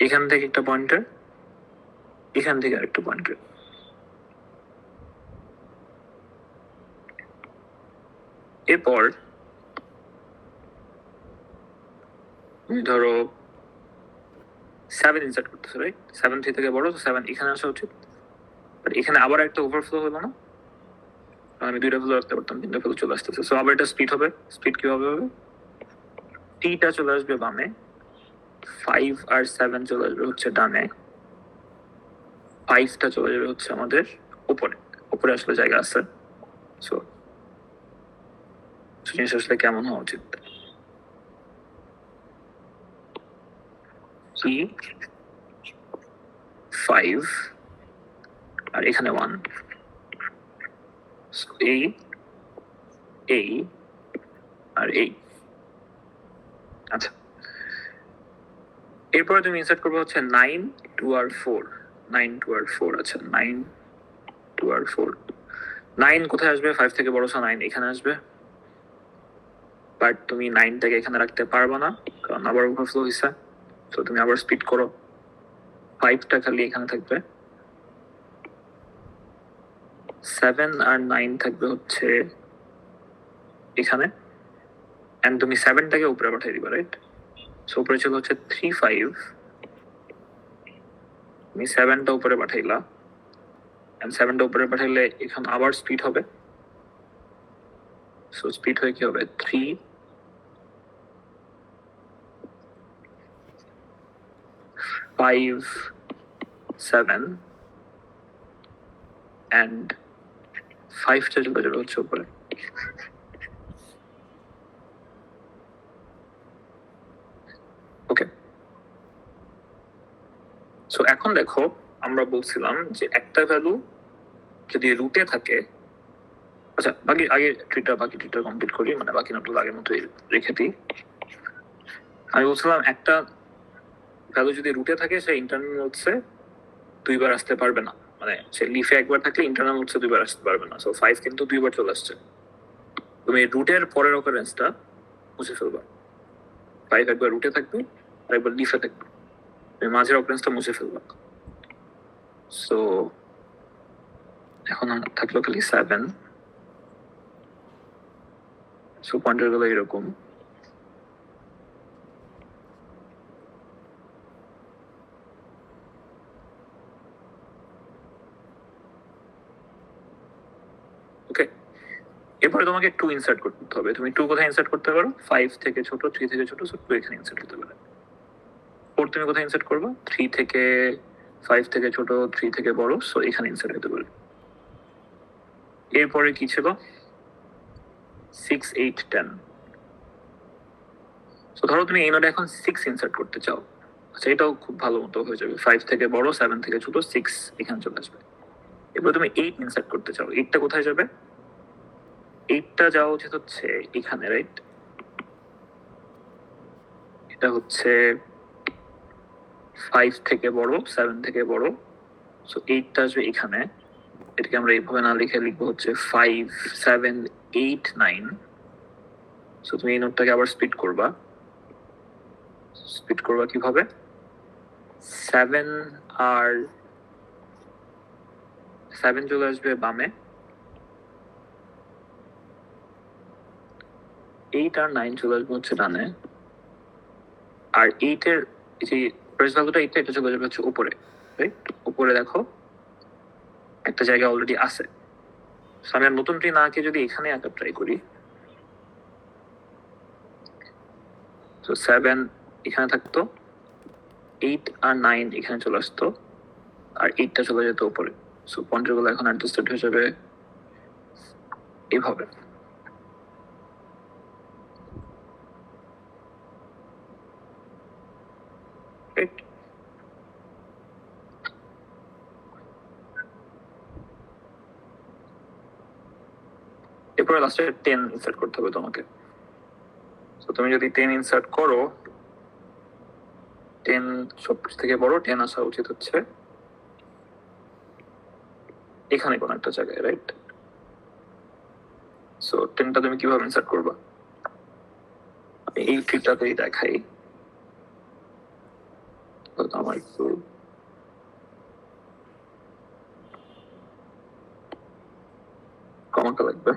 এখান থেকে একটা পয়েন্টার, এখান থেকে আরেকটা পয়েন্টার। এরপর তুমি ধরো 7 ইনসার্ট করতেছো, রাইট? 7 3 থেকে বড়, তো 7 এখানে আসা উচিত, বাট এখানে আবার একটা ওভারফ্লো হলো না, আমি দুইটা ভ্যালু রাখতে পারতাম, তিনটা ভ্যালু চলে আসতেছে। সো আবার এটা স্পিড হবে, স্পিড কিভাবে হবে? টা চলে আসবে বামে, 5 আর 7 চলে আসবে হচ্ছে ডানে, 5টা চলে যাবে হচ্ছে আমাদের উপরে, উপরে আসলে জায়গা আছে। সো জিনিস আসলে কেমন হওয়া উচিত? 3 5 আর এখানে 1, এই আর এই। আচ্ছা, এরপরে তুমি ইনসার্ট করবে হচ্ছে 9 2 আর 4, 9 2 আর 4। আচ্ছা, 9 2 আর 4, 9 কোথায় আসবে? 5 থেকে বড়, 9 এখানে আসবে, বাট তুমি 9টাকে এখানে রাখতে পারবে না কারণ আবার ওভারফ্লো হয়েছে। তো তুমি আবার স্পিড করো, 5টা খালি এখানে থাকবে, 7 আর 9 থাকবে হচ্ছে এখানে, এন্ড তুমি 7টাকে উপরে পাঠিয়ে দিবা, রাইট? সো উপরে ছিল হচ্ছে 3 5, তুমি 7টা উপরে পাঠাইলা, এন্ড 7টা উপরে পাঠাইলে এখানে আবার স্পিড হবে। সো স্পিড হয়ে কি হবে? 3 5 7 and 5টা চলে যাবে হচ্ছে উপরে। ওকে, সো এখন দেখো, আমরা বলছিলাম যে একটা ভ্যালু যদি রুটে থাকে, আচ্ছা বাকি ট্রিটা কমপ্লিট করি, মানে বাকি নোটগুলো আগের মতোই রেখে দিই। আমি বলছিলাম একটা ভ্যালু যদি রুটে থাকে, সে ইন্টারনাল নোটসে দুইবার আসতে পারবে না, মানে সে লিফে একবার থাকলে ইন্টারনাল নোটসে দুইবার আসতে পারবে না। সো 5 কিন্তু দুইবার চলে আসছে, তুমি রুটের পরের অকারেন্সটা মুছে ফেলবা। 5 একবার রুটে থাকবে আর একবার লিফে থাকবে, তুমি মাঝের অকারেন্সটা মুছে ফেলবা। সো এখন থাকলো খালি 7, সো পয়েন্টার গুলো এরকম। ওকে, এরপরে তোমাকে 2 ইনসার্ট করতে হবে। তুমি 2 কোথায় ইনসার্ট করতে পারো? 5 থেকে ছোট, 3 থেকে ছোট, সো 2 এখানে ইনসার্ট করতে পারো। 4 তুমি কোথায় ইনসার্ট করবে? 3 থেকে 5 থেকে ছোট, 3 থেকে বড়, সো এখানে ইনসার্ট হতে পারে। এরপরে কি ছিল? 6 8 10, তো ধরো তুমি এই নোটে এখন 6 ইনসার্ট করতে চাও, আচ্ছা এটাও খুব ভালো মতো হয়ে যাবে, 5 থেকে বড়, 7 থেকে ছোট, 6 এখানে চলে আসবে। এরপর তুমি 8 ইনসার্ট করতে চাও, 8টা কোথায় যাবে? 8টা যাওয়া উচিত হচ্ছে এখানে, রাইট? এটা হচ্ছে 5 থেকে বড়, 7 থেকে বড়, সো 8টা আসবে এখানে। এটাকে আমরা এইভাবে না লিখে লিখবো হচ্ছে 5, 7, 8, 9। সো তুমি এই নোটটাকে আবার স্প্লিট করবা কিভাবে? 7 আর 7 চলে আসবে বামে, 8 আর 9 চলে আসবে হচ্ছে ডানে, আর 8 এর যে ফার্স্ট ভ্যালুটা এটা চলে যাবে হচ্ছে উপরে, রাইট? উপরে দেখো একটা জায়গা অলরেডি আছে। So, আমি আর নতুন ট্রি না আঁকে যদি এখানে আঁকা ট্রাই করি, তো 7 এখানে থাকতো, 8 আর 9 এখানে চলে আসতো, আর 8টা চলে যেত উপরে। সো পয়েন্টার গুলো এখন অ্যাডজাস্টেড হয়ে যাবে এইভাবে। Right? এরপরে লাস্টে 10 ইনসার্ট করতে হবে তোমাকে। তো তুমি যদি 10 ইনসার্ট করো, 10 সব থেকে বড়, 10 আসা উচিত হচ্ছে এখানে কোন একটা জায়গায়, রাইট? সো 10টা তুমি কিভাবে ইনসার্ট করবা? আমি এই ট্রিকটাতেই দেখাই, আমার একটু কমাতে লাগবে।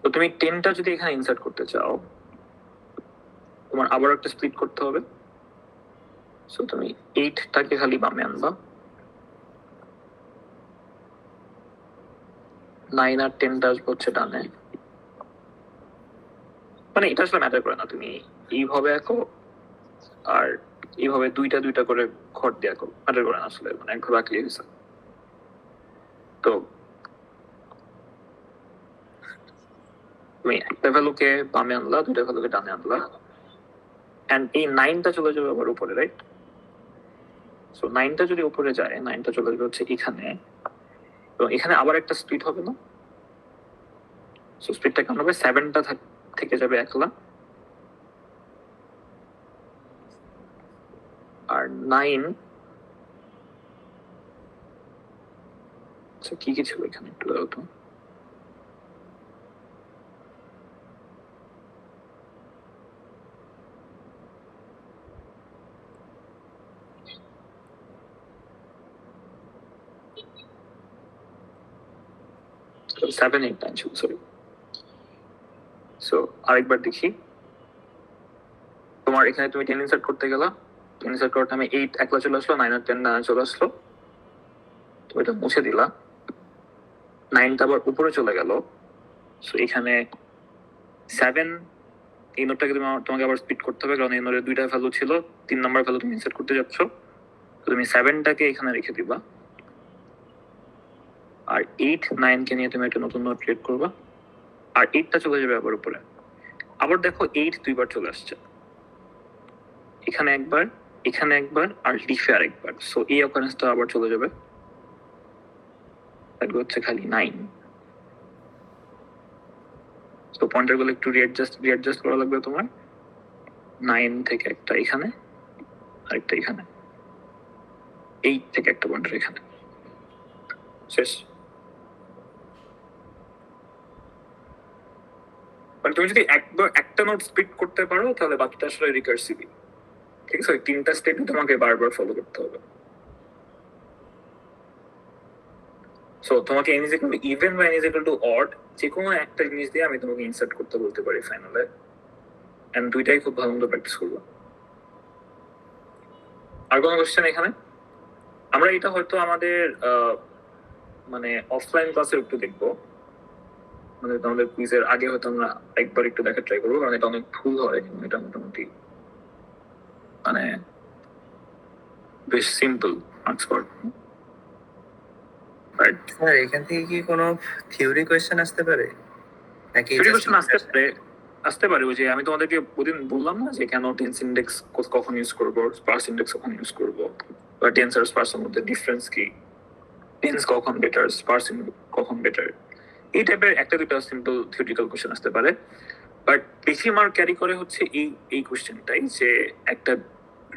তো তুমি 10টা যদি এখানে ইনসার্ট করতে চাও, তোমার আবার একটা স্প্লিট করতে হবে। সো তুমি 8টাকে খালি বামে আনবা, 9 আর 10টা আসবে হচ্ছে ডানে। মানে এটা আসলে ম্যাটার করে না, তুমি এইভাবে আঁকো আর এইভাবে দুইটা দুইটা করে ঘর দিয়ে আঁকো, ম্যাটার করে না আসলে, মানে একভাবে আঁকলেই হয়েছে। তো তুমি একটা ভ্যালুকে বামে আনলা, দুইটা ভ্যালুকে ডানে আনলা, এন্ড এই 9টা চলে যাবে আবার উপরে, রাইট? সো 9টা যদি উপরে যায়, 9টা চলে যাবে হচ্ছে এখানে, তো এখানে আবার একটা স্প্লিট হবে না? সো স্প্লিটটা কেমন হবে? 7টা থেকে যাবে একলা, আর 9 আচ্ছা কি কি ছিল এখানে একটু দাও তো। So, 7, 8, 9 ছিল, সরি। সো আরেকবার দেখি, তোমার এখানে তুমি 10 ইনসার্ট করতে গেলা, 10 ইনসার্ট করার টাইমে 8 একলা চলে আসলো, 9 আর 10 না চলে আসলো, তো এটা মুছে দিলা, 9টা আবার উপরে চলে গেল। সো এখানে 7 এই নোটটাকে তোমাকে আবার স্পিড করতে হবে, কারণ এই নোটের দুইটা ভ্যালু ছিল, 3 নাম্বার ভ্যালু তুমি ইনসার্ট করতে যাচ্ছ, তো তুমি 7টাকে এখানে রেখে দিবা, আর 8, 9 কে নিয়ে তুমি একটা নতুন নোট ক্রিয়েট করবা, আর 8টা চলে যাবে আবার উপরে। আবার দেখো 8 দুইবার চলে আসছে, এখানে একবার, এখানে একবার, আর লিফে আরেকবার। সো এই অকারেন্সটা আবার চলে যাবে, থাকবে হচ্ছে খালি 9। তো পয়েন্টার গুলো একটু রিঅ্যাডজাস্ট করা লাগবে তোমার। 9 থেকে একটা এখানে, আরেকটা এখানে, 8 থেকে একটা পয়েন্টার এখানে, শেষ। মানে তুমি যদি একবার একটা নোট স্প্লিট করতে পারো, তাহলে বাকিটা আসলে রিকার্সিভলি, ঠিক আছে? ওই 3টা স্টেপই তোমাকে বারবার ফলো করতে হবে। সো তোমাকে n is equal to even বা n is equal to odd, যে কোনো একটা জিনিস দিয়ে আমি তোমাকে ইনসার্ট করতে বলতে পারি ফাইনালে, এন্ড দুইটাই খুব ভালো মতো প্র্যাকটিস করবো। আর কোনো কোশ্চেন এখানে? আমরা এটা হয়তো আমাদের মানে অফলাইন ক্লাসে একটু দেখবো, মানে আমাদের কুইজের আগে হয়তো আমরা একবার একটু দেখা ট্রাই করবো, কারণ এটা অনেক ভুল হয়, এটা মোটামুটি মানে বেশ সিম্পল মার্কস পাওয়ার। স্যার এখান থেকে কি কোনো থিওরি কোয়েশ্চেন আসতে পারে নাকি থিওরি কোশ্চেন আসতে পারে, আসতে পারে ওই যে আমি তোমাদেরকে ওদিন বললাম না যে কেন টেন্স ইন্ডেক্স কখন ইউজ করবো, স্পার্স ইন্ডেক্স কখন ইউজ করবো, বা টেন্স আর স্পার্সের মধ্যে ডিফারেন্স কি, টেন্স কখন বেটার, স্পার্স কখন বেটার, এই টাইপের একটা দুটো সিম্পল থিওরিটিক্যাল কোশ্চেন আসতে পারে। বাট বেশি মার্ক ক্যারি করে হচ্ছে এই কোশ্চেনটাই যে একটা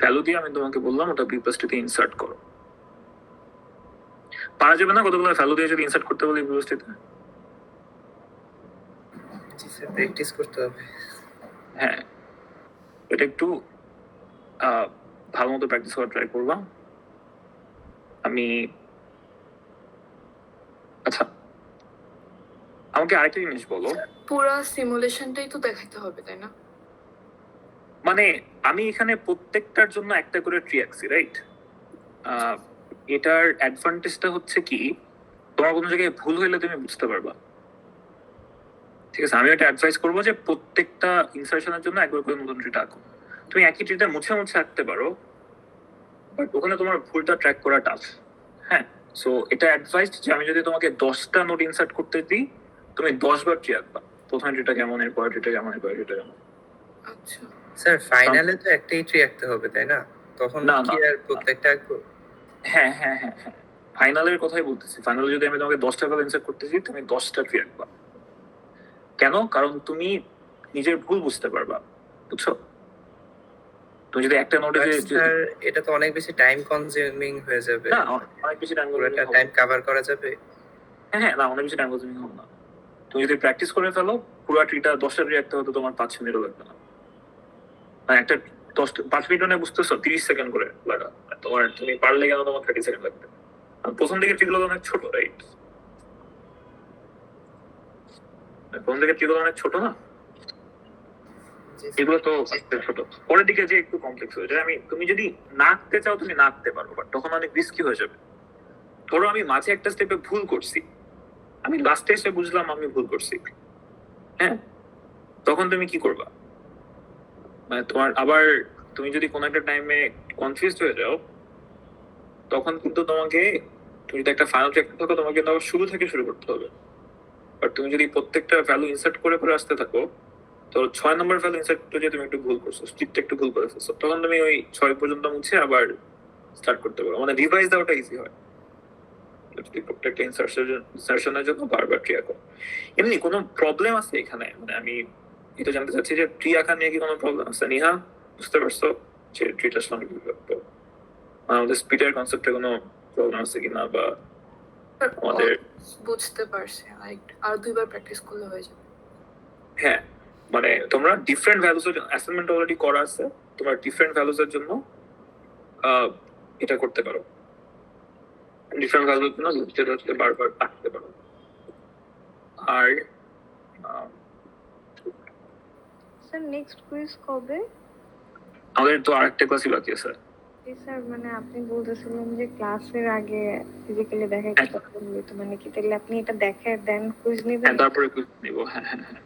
ভ্যালু দিয়ে আমি তোমাকে বললাম ওটা বি প্লাস তে ইনসার্ট করো। পারা যাবে না কতগুলো ভ্যালু দিয়ে যদি ইনসার্ট করতে বলি বি প্লাস তে? জি স্যার, প্র্যাকটিস করতে হবে। হ্যাঁ, এটা একটু ভালো মতো প্র্যাকটিস করা ট্রাই করলাম আমি। আচ্ছা, আমাকে আরেকটা জিনিস বলো, পুরো সিমুলেশনটাই তো দেখাতে হবে তাই না? মানে আমি এখানে প্রত্যেকটার জন্য একটা করে ট্রি আঁকছি, রাইট? এটার অ্যাডভান্টেজটা হচ্ছে কি, তোমার কোনো জায়গায় ভুল হইলে তুমি বুঝতে পারবা। ঠিক আছে, আমি এটা অ্যাডভাইস করবো যে প্রত্যেকটা ইনসার্শনের জন্য একবার করে নতুন ট্রিটা আঁকো। তুমি একই ট্রিটা মুছে মুছে আঁকতে পারো, বাট ওখানে তোমার ভুলটা ট্র্যাক করা টাফ। হ্যাঁ, সো এটা অ্যাডভাইস যে আমি যদি তোমাকে 10টা নোট ইনসার্ট করতে দিই, তুমি 10 বার ট্রি আঁকবা। প্রথমে ট্রিটা কেমন, এরপর ট্রিটা কেমন, এরপর ট্রিটা কেমন। আচ্ছা স্যার ফাইনালে তো একটাই ট্রি আঁকতে হবে তাই না? তখন না, কি না। আর প্রত্যেকটা আঁকবো? হ্যাঁ হ্যাঁ হ্যাঁ হ্যাঁ, ফাইনালের কথাই বলতেছি। ফাইনালে যদি আমি তোমাকে 10টা ভ্যালু ইনসার্ট করতেছি, তুমি 10টা ট্রি আঁকবা। কেন? কারণ তুমি নিজের ভুল বুঝতে পারবা, বুঝছো? তুমি যদি একটা নোটে স্যার এটা তো অনেক বেশি টাইম কনজিউমিং হয়ে যাবে। না, অনেক বেশি টাইম পুরোটা টাইম কভার করা যাবে? হ্যাঁ হ্যাঁ, না, অনেক বেশি টাইম কনজিউমিং হবে না। তুমি যদি প্র্যাকটিস করে ফেলো, পুরো ট্রিটা 10টা ট্রি আঁকতে হতো তোমার 5 মিনিটও লাগবে না। মানে একটা 5 মিনিট মানে বুঝতেছো 30 সেকেন্ড করে লাগা। তোমার তুমি পারলে কেন তোমার 30 সেকেন্ড লাগবে? প্রথম দিকে ট্রিগুলো অনেক ছোট, রাইট? প্রথম দিকে ট্রিগুলো অনেক ছোট না, এগুলো তো ছোট। পরের দিকে যে একটু কমপ্লেক্স হয়ে যায়। তুমি যদি না আঁকতে চাও তুমি না আঁকতে পারো, বাট তখন অনেক রিস্কি হয়ে যাবে। ধরো আমি মাঝে একটা স্টেপে ভুল করছি, আমি লাস্টে এসে বুঝলাম আমি ভুল করছি, হ্যাঁ, তখন তুমি কি করবা? মানে তোমার আবার তুমি যদি কোনো একটা টাইমে কনফিউজড হয়ে যাও, তখন কিন্তু তোমাকে, তুমি যদি একটা ফাইনাল ট্র্যাক থাকো, তোমাকে কিন্তু আবার শুরু থেকে শুরু করতে হবে। বাট তুমি যদি প্রত্যেকটা ভ্যালু ইনসার্ট করে করে আসতে থাকো, তো 6 নম্বর ভ্যালু ইনসার্ট করতে তুমি একটু ভুল করছো, স্ট্রিক্ট একটু ভুল করে ফেলছো, তখন তুমি ওই 6 পর্যন্ত মুছে আবার স্টার্ট করতে পারো। মানে রিভাইজ দেওয়াটা ইজি হয় যদি প্রত্যেকটা ইনসার্শনের জন্য বারবার ট্রি আঁকো। এমনি কোনো প্রবলেম আছে এখানে? মানে আমি এটা জানতে চাচ্ছি যে ট্রি আঁকা নিয়ে কি কোনো প্রবলেম আছে? নিহা, বুঝতে পারছো যে ট্রিটা আসলে আমাদের স্পিডের কনসেপ্টে কোনো প্রবলেম আছে কিনা, বা আমাদের? বুঝতে পারছি, লাইক আর 2বার প্র্যাকটিস করলে হয়ে যাবে। হ্যাঁ, মানে তোমরা ডিফারেন্ট ভ্যালুস এর অ্যাসাইনমেন্ট অলরেডি করা আছে, তোমরা ডিফারেন্ট ভ্যালুস এর জন্য এটা করতে পারো। ডিফারেন্ট ভ্যালুস এর জন্য লিস্টেড হচ্ছে বারবার আঁকতে পারো। আর স্যার নেক্সট কুইজ কবে? আমাদের তো আরেকটা ক্লাসই বাকি আছে। স্যার মানে আপনি বলতেছিলেন যে ক্লাসের আগে ফিজিক্যালি দেখা করতে হবে, তো মানে কি তাহলে আপনি এটা দেখে দেন কুইজ নেবেন? হ্যাঁ, তারপরে কুইজ নিব। হ্যাঁ হ্যাঁ হ্যাঁ,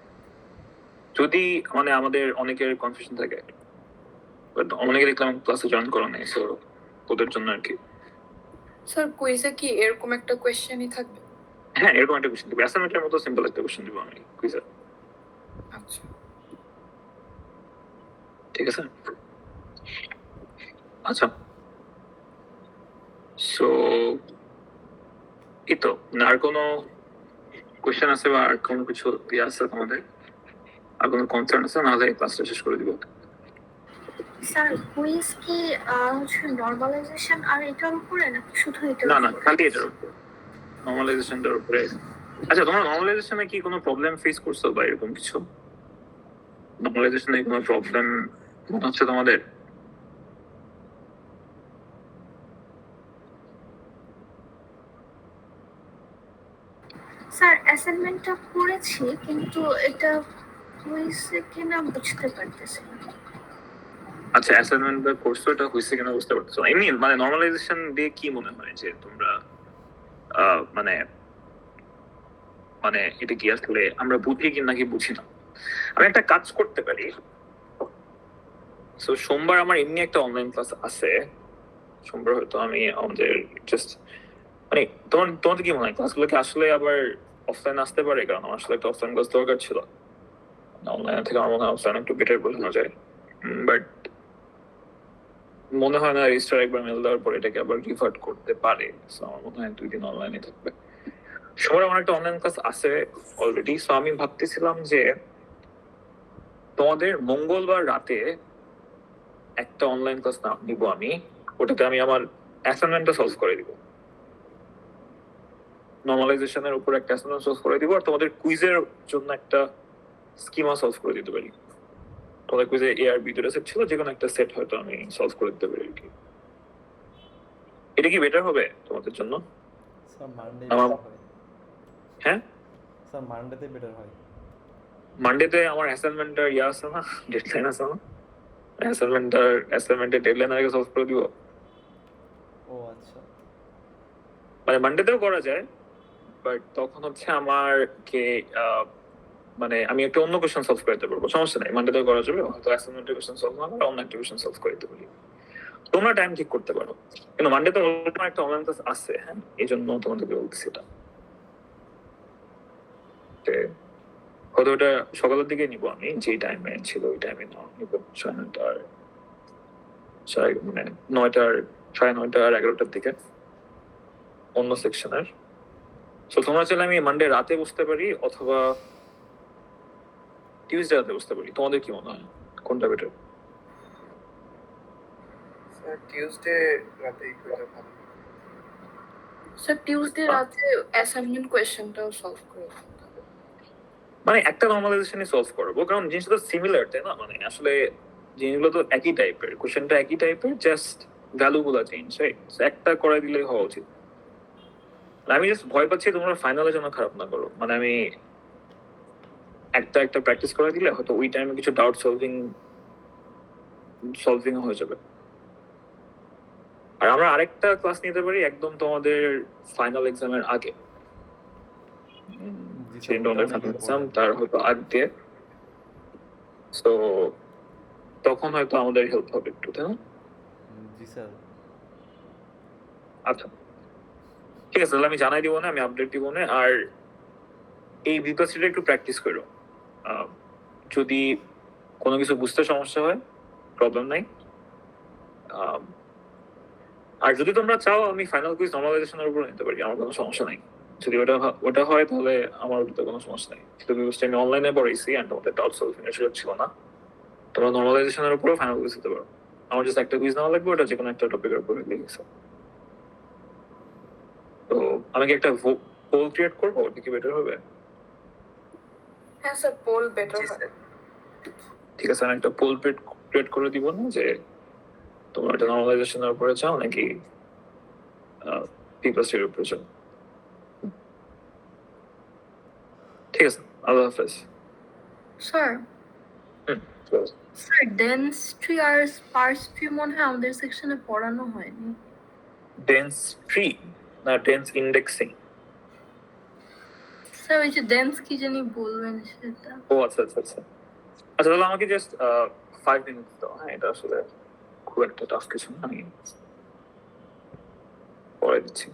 যদি মানে আমাদের অনেকের কনফিউশন থাকে, বাট অনেকে দেখলাম ক্লাসে জয়েন করা নেই, সো ওদের জন্য আর কি। স্যার কুইজে কি এরকম একটা কোয়েশ্চেনই থাকবে? হ্যাঁ, এরকম একটা কোশ্চেন দিব, অ্যাসাইনমেন্টের মতো সিম্পল একটা কোশ্চেন দিব আমি কুইজে। আচ্ছা ঠিক আছে। আচ্ছা, সো এই তো, আর কোনো কোশ্চেন আছে বা আর কোনো কিছু ইয়ে আছে তোমাদের? আর কোনো কনসার্ন আছে? নাহলে ক্লাসটা শেষ করে দিব। স্যার কুইজ কি হচ্ছে নরমালাইজেশন আর এটার উপরে নাকি শুধু এটা? না না, খালি এটার উপরে, নরমালাইজেশনটার উপরে। আচ্ছা, তোমার নরমালাইজেশনে কি কোনো প্রবলেম ফেস করছো বা এরকম কিছু? নরমালাইজেশনে কোনো প্রবলেম মনে হচ্ছে তোমাদের? স্যার অ্যাসাইনমেন্টটা করেছি কিন্তু এটা কুইজে কিনা বুঝতে পারতেছি না। আচ্ছা, অ্যাসাইনমেন্ট বা কোর্সটা এটা হইছে কিনা বুঝতে পারছো? এমনি মানে নরমালাইজেশন দিয়ে কি মনে হয় যে তোমরা মানে মানে এটা কি আসলে আমরা বুঝি কি নাকি বুঝি না? আমি একটা কাজ করতে পারি। সো সোমবার আমার এমনি একটা অনলাইন ক্লাস আছে, সোমবার হয়তো আমি আমাদের জাস্ট মানে তোমাদের কি মনে হয় ক্লাসগুলো কি আসলে আবার অফলাইন আসতে পারে? কারণ আমার আসলে একটা অফলাইন ক্লাস দরকার ছিল। অনলাইন থেকে আমার মনে হয় অফলাইন একটু বেটার বোঝানো যায়, বাট মনে হয় না রেজিস্টার একবার মেল দেওয়ার পর এটাকে আবার রিভার্ট করতে পারে। সো আমার মনে হয় 2 দিন অনলাইনে থাকবে। সবার আমার একটা অনলাইন ক্লাস আছে অলরেডি, সো আমি ভাবতেছিলাম যে তোমাদের মঙ্গলবার রাতে একটা অনলাইন ক্লাস নিব আমি, ওটাতে আমি আমার অ্যাসাইনমেন্টটা সলভ করে দিব, নর্মালাইজেশনের উপর একটা অ্যাসাইনমেন্ট সলভ করে দিব, আর তোমাদের কুইজের জন্য একটা স্কিমা সলভ করে দিতে পারি। তোমাদের কুইজে এ আর বি দুটো সেট ছিল, যে কোনো একটা সেট হয়তো আমি সলভ করে দিতে পারি আর কি। এটা কি বেটার হবে তোমাদের জন্য? স্যার মানডে আমার- হয়। হ্যাঁ, স্যার মানডেতে বেটার হয়। মানডেতে আমার অ্যাসাইনমেন্টটার আছে না, ডেডলাইন আছে না, অ্যাসাইনমেন্টের ডেডলাইন আগে সলভ করে দিব। ও আচ্ছা। মানে মানডেতেও করা যায়, বাট তখন হচ্ছে আমারকে মানে আমি একটা অন্য কোয়েশ্চেন সলভ করে দিতে পারবো, সমস্যা নাই, মানডেতেও করা যাবে, হয়তো অ্যাসাইনমেন্টের কোয়েশ্চেন সলভ না করে অন্য একটা কোয়েশ্চেন সলভ করে দিতে পারি। তোমরা টাইম ঠিক করতে পারো, কিন্তু মানডেতে আমার একটা অনলাইন ক্লাস আছে, হ্যাঁ, এই জন্য তোমাদেরকে বলতেছি এটা। হয়তো ওটা সকালের দিকে নিবো আমি, যে টাইমে ছিল ওই টাইমে নিবো, 9:30 মানে 9টার 9:30 আর 11টার দিকে অন্য সেকশনের। তো তোমরা চাইলে আমি মানডে রাতে বসতে পারি অথবা টিউসডে রাতে বসতে পারি, তোমাদের কি মনে হয় কোনটা বেটার? স্যার টিউসডে রাতেই করলে ভালো। স্যার টিউসডে রাতে অ্যাসাইনমেন্ট কোয়েশ্চেনটাও সলভ করে দিতে হবে। মানে একটা নর্মালাইজেশনই সলভ করবো, কারণ জিনিসটা তো সিমিলার, তাই না? মানে আসলে জিনিসগুলো তো একই টাইপের, কোশ্চেনটা একই টাইপের, জাস্ট ভ্যালু গুলো চেঞ্জ, রাইট? একটা করে দিলেই হওয়া উচিত। আমি জাস্ট ভয় পাচ্ছি তোমরা ফাইনালের জন্য খারাপ না করো, মানে আমি একটা প্র্যাকটিস করে দিলে হয়তো ওই টাইমে কিছু ডাউট সলভিং হয়ে যাবে। আর আমরা আরেকটা ক্লাস নিতে পারি একদম তোমাদের ফাইনাল এক্সামের আগে, তার হয়তো আগ দিয়ে, তো তখন হয়তো আমাদের হেল্প হবে একটু, তাই না? জি স্যার। আচ্ছা ঠিক আছে, তাহলে আমি জানাই দিব না, আমি আপডেট দিব না। আর এই বিকাশটা একটু প্র্যাকটিস করো, যদি কোনো কিছু বুঝতে সমস্যা হয় প্রবলেম নাই। আর যদি তোমরা চাও আমি ফাইনাল কুইজ নর্মালাইজেশনের উপর নিতে পারি, আমার কোনো সমস্যা নাই। যদি ওটা হয় তাহলে আমার ওটাতে কোনো সমস্যা নাই। কিন্তু আমি অনলাইনে পড়াইছি আর তোমাদের ডাউট সলভিং এর সুযোগ ছিল না, তোমরা নর্মালাইজেশনের উপরও ফাইনাল কুইজ দিতে পারো। আমার জাস্ট একটা কুইজ নেওয়া লাগবে, ওটা যে কোনো একটা টপিকের উপর লিখেছে। তো আমি কি একটা পোল ক্রিয়েট করবো, ওটা কি বেটার হবে? হ্যাঁ স্যার, পোল বেটার হবে। ঠিক আছে, আমি একটা পোল ক্রিয়েট করে দিব না, যে তোমরা এটা নর্মালাইজেশনের উপরে চাও নাকি পিপলসের উপরে চাও। ঠিক আছে, আল্লাহ হাফেজ। স্যার তো স্যার ডেন্সট্রি আর স্পার্সট্রি মনে হয় আমাদের সেকশনে পড়ানো হয়নি। ডেন্স ট্রি না ডেন্স ইন্ডেক্সিং? স্যার ওই যে ডেন্স কি জানি বলবেন সেটা। ও আচ্ছা আচ্ছা আচ্ছা আচ্ছা, তাহলে আমাকে জাস্ট 5 মিনিট দাও। হ্যাঁ, এটা আসলে খুব একটা টাফ কিছু না, আমি পরে দিচ্ছি।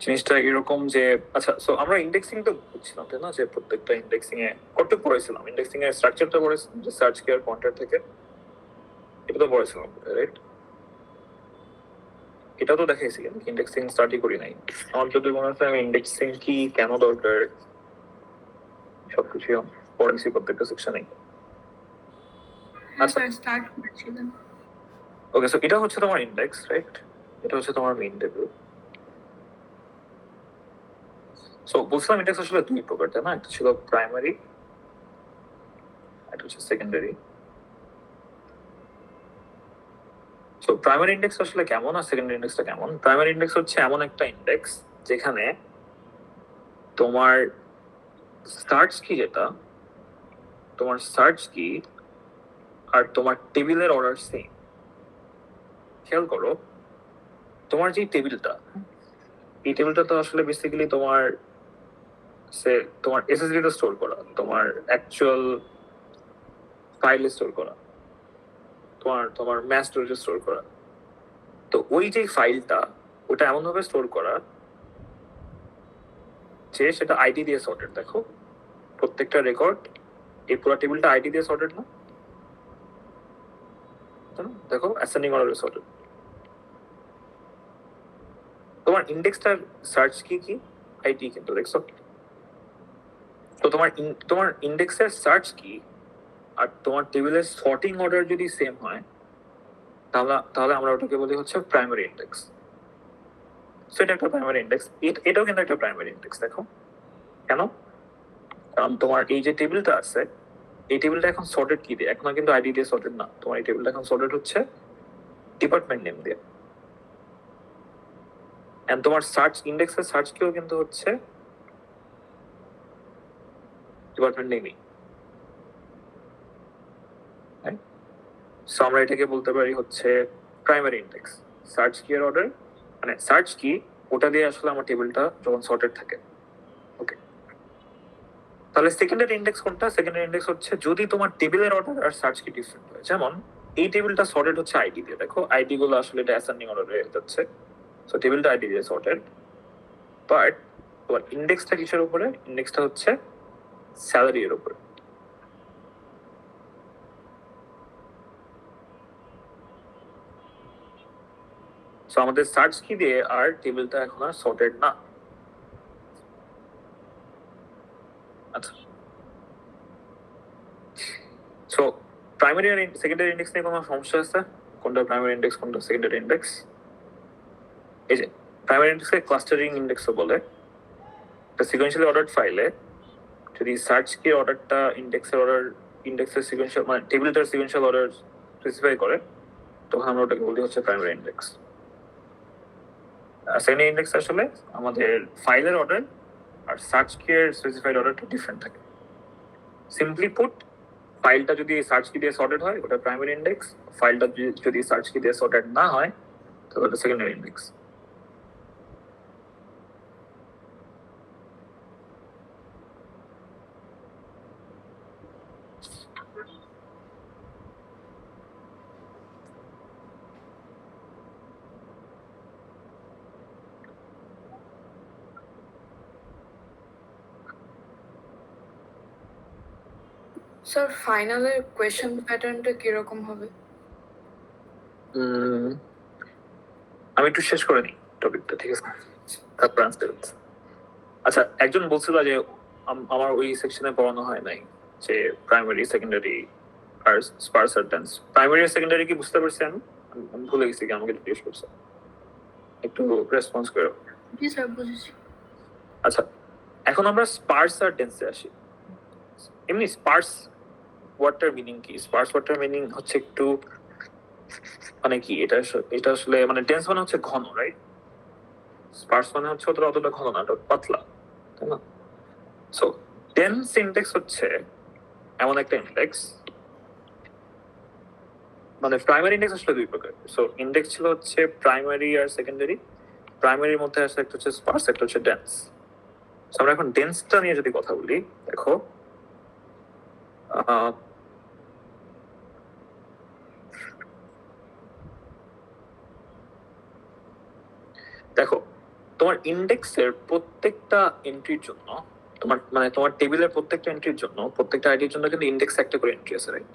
জিনিসটা এরকম যে, আচ্ছা সো আমরা ইন্ডেক্সিং তো বুঝছিলাম, তাই না? যে প্রত্যেকটা ইন্ডেক্সিং এ কত পড়েছিলাম, ইন্ডেক্সিং এর স্ট্রাকচারটা পড়েছিলাম, যে সার্চ কি আর পয়েন্টার থেকে, এটা তো পড়েছিলাম, রাইট? এটা তো দেখাইছি, কিন্তু ইন্ডেক্সিং স্টাডি করি নাই। আমার যদি মনে আছে আমি ইন্ডেক্সিং কি কেন দরকার সবকিছু পড়েছি প্রত্যেকটা সেকশনে। হ্যাঁ স্যার স্টার্ট করেছিলেন। ওকে, সো এটা হচ্ছে তোমার ইন্ডেক্স, রাইট? এটা হচ্ছে তোমার মেইন টেবিল। সো বুঝলাম ইন্ডেক্স আসলে 2 প্রকার, তাই না? একটা ছিল প্রাইমারি, একটা হচ্ছে সেকেন্ডারি। সো প্রাইমারি ইন্ডেক্স আসলে কেমন আর সেকেন্ডারি ইন্ডেক্সটা কেমন? প্রাইমারি ইন্ডেক্স হচ্ছে এমন একটা ইন্ডেক্স যেখানে তোমার সার্চ কি, যেটা তোমার সার্চ কি আর তোমার টেবিলের অর্ডার সেম। খেয়াল করো, তোমার যে টেবিলটা, এই টেবিলটা তো আসলে বেসিক্যালি তোমার এসএসডি তে স্টোর করা, তোমার অ্যাকচুয়াল ফাইলে স্টোর করা, তোমার ম্যাচ স্টোরেজে স্টোর করা। তো ওই যে ফাইলটা, ওটা এমন ভাবে স্টোর করা যে সেটা আইডি দিয়ে সর্টেড। দেখো প্রত্যেকটা রেকর্ড, এই পুরো টেবিলটা আইডি দিয়ে সর্টেড না? দেখো অ্যাসেন্ডিং অর্ডারে সর্টেড। তোমার ইন্ডেক্সটার সার্চ কি আইডি, কিন্তু দেখছো তো তোমার ইন্ডেক্সের সার্চ কি আর তোমার টেবিলের সর্টিং অর্ডার যদি সেম হয়, তাহলে আমরা ওটাকে বলি হচ্ছে প্রাইমারি ইন্ডেক্স। সেটা একটা প্রাইমারি ইন্ডেক্স, এটাও কিন্তু একটা প্রাইমারি ইন্ডেক্স। দেখো কেন? কারণ তোমার এই যে টেবিলটা আছে, এই টেবিলটা এখন সর্টেড কি দিয়ে? এখন কিন্তু আইডি দিয়ে সর্টেড না, তোমার এই টেবিলটা এখন সর্টেড হচ্ছে ডিপার্টমেন্ট নেম দিয়ে। এন্ড তোমার সার্চ ইন্ডেক্সের সার্চ কিও কিন্তু হচ্ছে ডিপার্টমেন্ট নেমই। সো আমরা এটাকে বলতে পারি হচ্ছে প্রাইমারি ইন্ডেক্স। সার্চ কি এর অর্ডার, মানে সার্চ কি, ওটা দিয়ে আসলে আমার টেবিলটা যখন সর্টেড থাকে। ওকে, তাহলে সেকেন্ডারি ইন্ডেক্স কোনটা? সেকেন্ডারি ইন্ডেক্স হচ্ছে যদি তোমার টেবিলের অর্ডার আর সার্চ কি ডিফারেন্ট হয়। যেমন এই টেবিলটা সর্টেড হচ্ছে আইডি দিয়ে, দেখো আইডি গুলো আসলে এটা অ্যাসেন্ডিং অর্ডারে যাচ্ছে, সো টেবিলটা আইডি দিয়ে সর্টেড। বাট তোমার ইন্ডেক্সটা কিসের উপরে? ইন্ডেক্সটা হচ্ছে স্যালারি এর উপরে। সো আমাদের সার্চ কি দিয়ে আর টেবিলটা এখন আর সর্টেড না। আচ্ছা, সো প্রাইমারি আর সেকেন্ডারি ইন্ডেক্স নিয়ে কোনো সমস্যা আছে? কোনটা প্রাইমারি ইন্ডেক্স, কোনটা সেকেন্ডারি ইন্ডেক্স? এই যে প্রাইমারি ইন্ডেক্সকে ক্লাস্টারিং ইন্ডেক্সও বলে। একটা সিকোয়েন্সিয়ালি অর্ডার্ড ফাইলে যদি সার্চ কি অর্ডারটা ইন্ডেক্সের সিকোয়েন্সিয়াল, মানে টেবিলটার সিকোয়েন্সিয়াল অর্ডার স্পেসিফাই করে, তখন আমরা ওটাকে বলি হচ্ছে প্রাইমারি ইন্ডেক্স। সেকেন্ডারি ইন্ডেক্স আসলে আমাদের ফাইলের অর্ডার আর সার্চ কি এর স্পেসিফাইড অর্ডারটা ডিফারেন্ট থাকে। সিম্পলি পুট, ফাইলটা যদি সার্চ কি দিয়ে সর্টেড হয় ওটা প্রাইমারি ইন্ডেক্স, ফাইলটা যদি সার্চ কি দিয়ে সর্টেড না হয় তাহলে ওটা সেকেন্ডারি ইন্ডেক্স। স্যার ফাইনালের কোয়েশ্চেন প্যাটার্নটা কিরকম হবে? আমি একটু শেষ করে নিই টপিকটা, ঠিক আছে? তারপর আনসার দিচ্ছি। আচ্ছা, একজন বলছিল যে আমার ওই সেকশনে পড়ানো হয় নাই যে প্রাইমারি সেকেন্ডারি আর স্পার্স আর ডেন্স। প্রাইমারি আর সেকেন্ডারি কি বুঝতে পারছি? আমি ভুলে গেছি কি, আমাকে জিজ্ঞেস করছে, একটু রেসপন্স করো। জি স্যার, বুঝেছি। আচ্ছা, এখন আমরা স্পার্স আর ডেন্সে আসি। এমনি স্পার্স ওয়ার্ডটার মিনিং কি? স্পার্স ওয়ার্ডটার মিনিং হচ্ছে একটু, মানে কি, এটা আসলে মানে ডেন্স মানে হচ্ছে ঘন, রাইট? স্পার্স মানে হচ্ছে অতটা ঘন না, ওটা পাতলা, তাই না? সো ডেন্স ইন্ডেক্স হচ্ছে এমন একটা ইন্ডেক্স, মানে প্রাইমারি ইন্ডেক্স আসলে দুই প্রকার। সো ইন্ডেক্স ছিল হচ্ছে প্রাইমারি আর সেকেন্ডারি। প্রাইমারির মধ্যে আসলে একটা হচ্ছে স্পার্স, একটা হচ্ছে ডেন্স। সো আমরা এখন ডেন্সটা নিয়ে যদি কথা বলি, দেখো দেখো তোমার ইন্ডেক্সের প্রত্যেকটা এন্ট্রির জন্য, তোমার টেবিলের প্রত্যেকটা এন্ট্রির জন্য, প্রত্যেকটা আইডির জন্য কিন্তু ইন্ডেক্স একটা করে এন্ট্রি আছে, রাইট?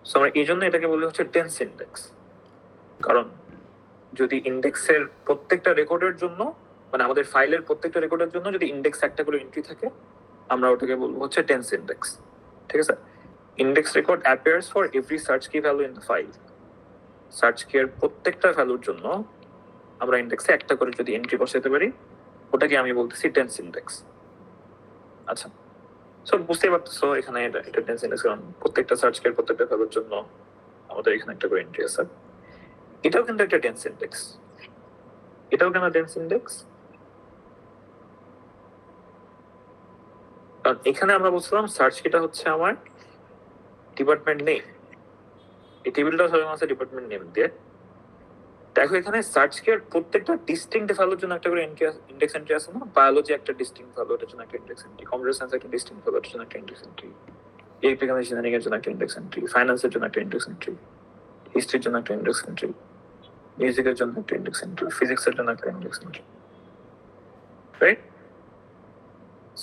সো আমরা এই জন্য এটাকে বলি হচ্ছে ডেন্স ইন্ডেক্স। কারণ যদি ইন্ডেক্সের প্রত্যেকটা রেকর্ডের জন্য, মানে আমাদের ফাইলের প্রত্যেকটা রেকর্ডের জন্য যদি ইন্ডেক্স একটা করে এন্ট্রি থাকে, আমরা ওটাকে বলবো হচ্ছে ডেন্স ইন্ডেক্স, ঠিক আছে? Index record appears for every search key value in the file. Search key এর প্রত্যেকটা ভ্যালুর জন্য আমরা ইন্ডেক্সে একটা করে যদি এন্ট্রি বসাতে পারি, ওটাকে আমি বলতেছি ডেন্স ইন্ডেক্স। আচ্ছা, সো বুঝতেই পারতেছো এখানে এটা ডেন্স ইন্ডেক্স, কারণ প্রত্যেকটা সার্চ কি এর প্রত্যেকটা ভ্যালুর জন্য আমাদের এখানে একটা করে এন্ট্রি আছে। এটাও কিন্তু একটা ডেন্স ইন্ডেক্স। এটাও কেন ডেন্স ইন্ডেক্স? কারণ এখানে আমরা বলছিলাম সার্চ কিটা হচ্ছে আমার ডিপার্টমেন্ট নেম, এই টেবিলটা সবাই আছে ডিপার্টমেন্ট নেম দিয়ে। দেখো এখানে সার্চ কেয়ার প্রত্যেকটা ডিস্টিংক্ট ভ্যালুর জন্য একটা করে ইন্ডেক্স এন্ট্রি আছে না? বায়োলজি একটা ডিস্টিংক্ট ভ্যালু, এটার জন্য একটা ইন্ডেক্স এন্ট্রি, কম্পিউটার সায়েন্স একটা ডিস্টিংক্ট ভ্যালু, এটার জন্য একটা ইন্ডেক্স এন্ট্রি, ইলেকট্রিক্যাল ইঞ্জিনিয়ারিং এর জন্য একটা ইন্ডেক্স এন্ট্রি, ফাইন্যান্সের জন্য একটা ইন্ডেক্স এন্ট্রি, হিস্ট্রির জন্য একটা ইন্ডেক্স এন্ট্রি, মিউজিকের জন্য একটা ইন্ডেক্স এন্ট্রি, ফিজিক্সের জন্য একটা ইন্ডেক্স এন্ট্রি, রাইট?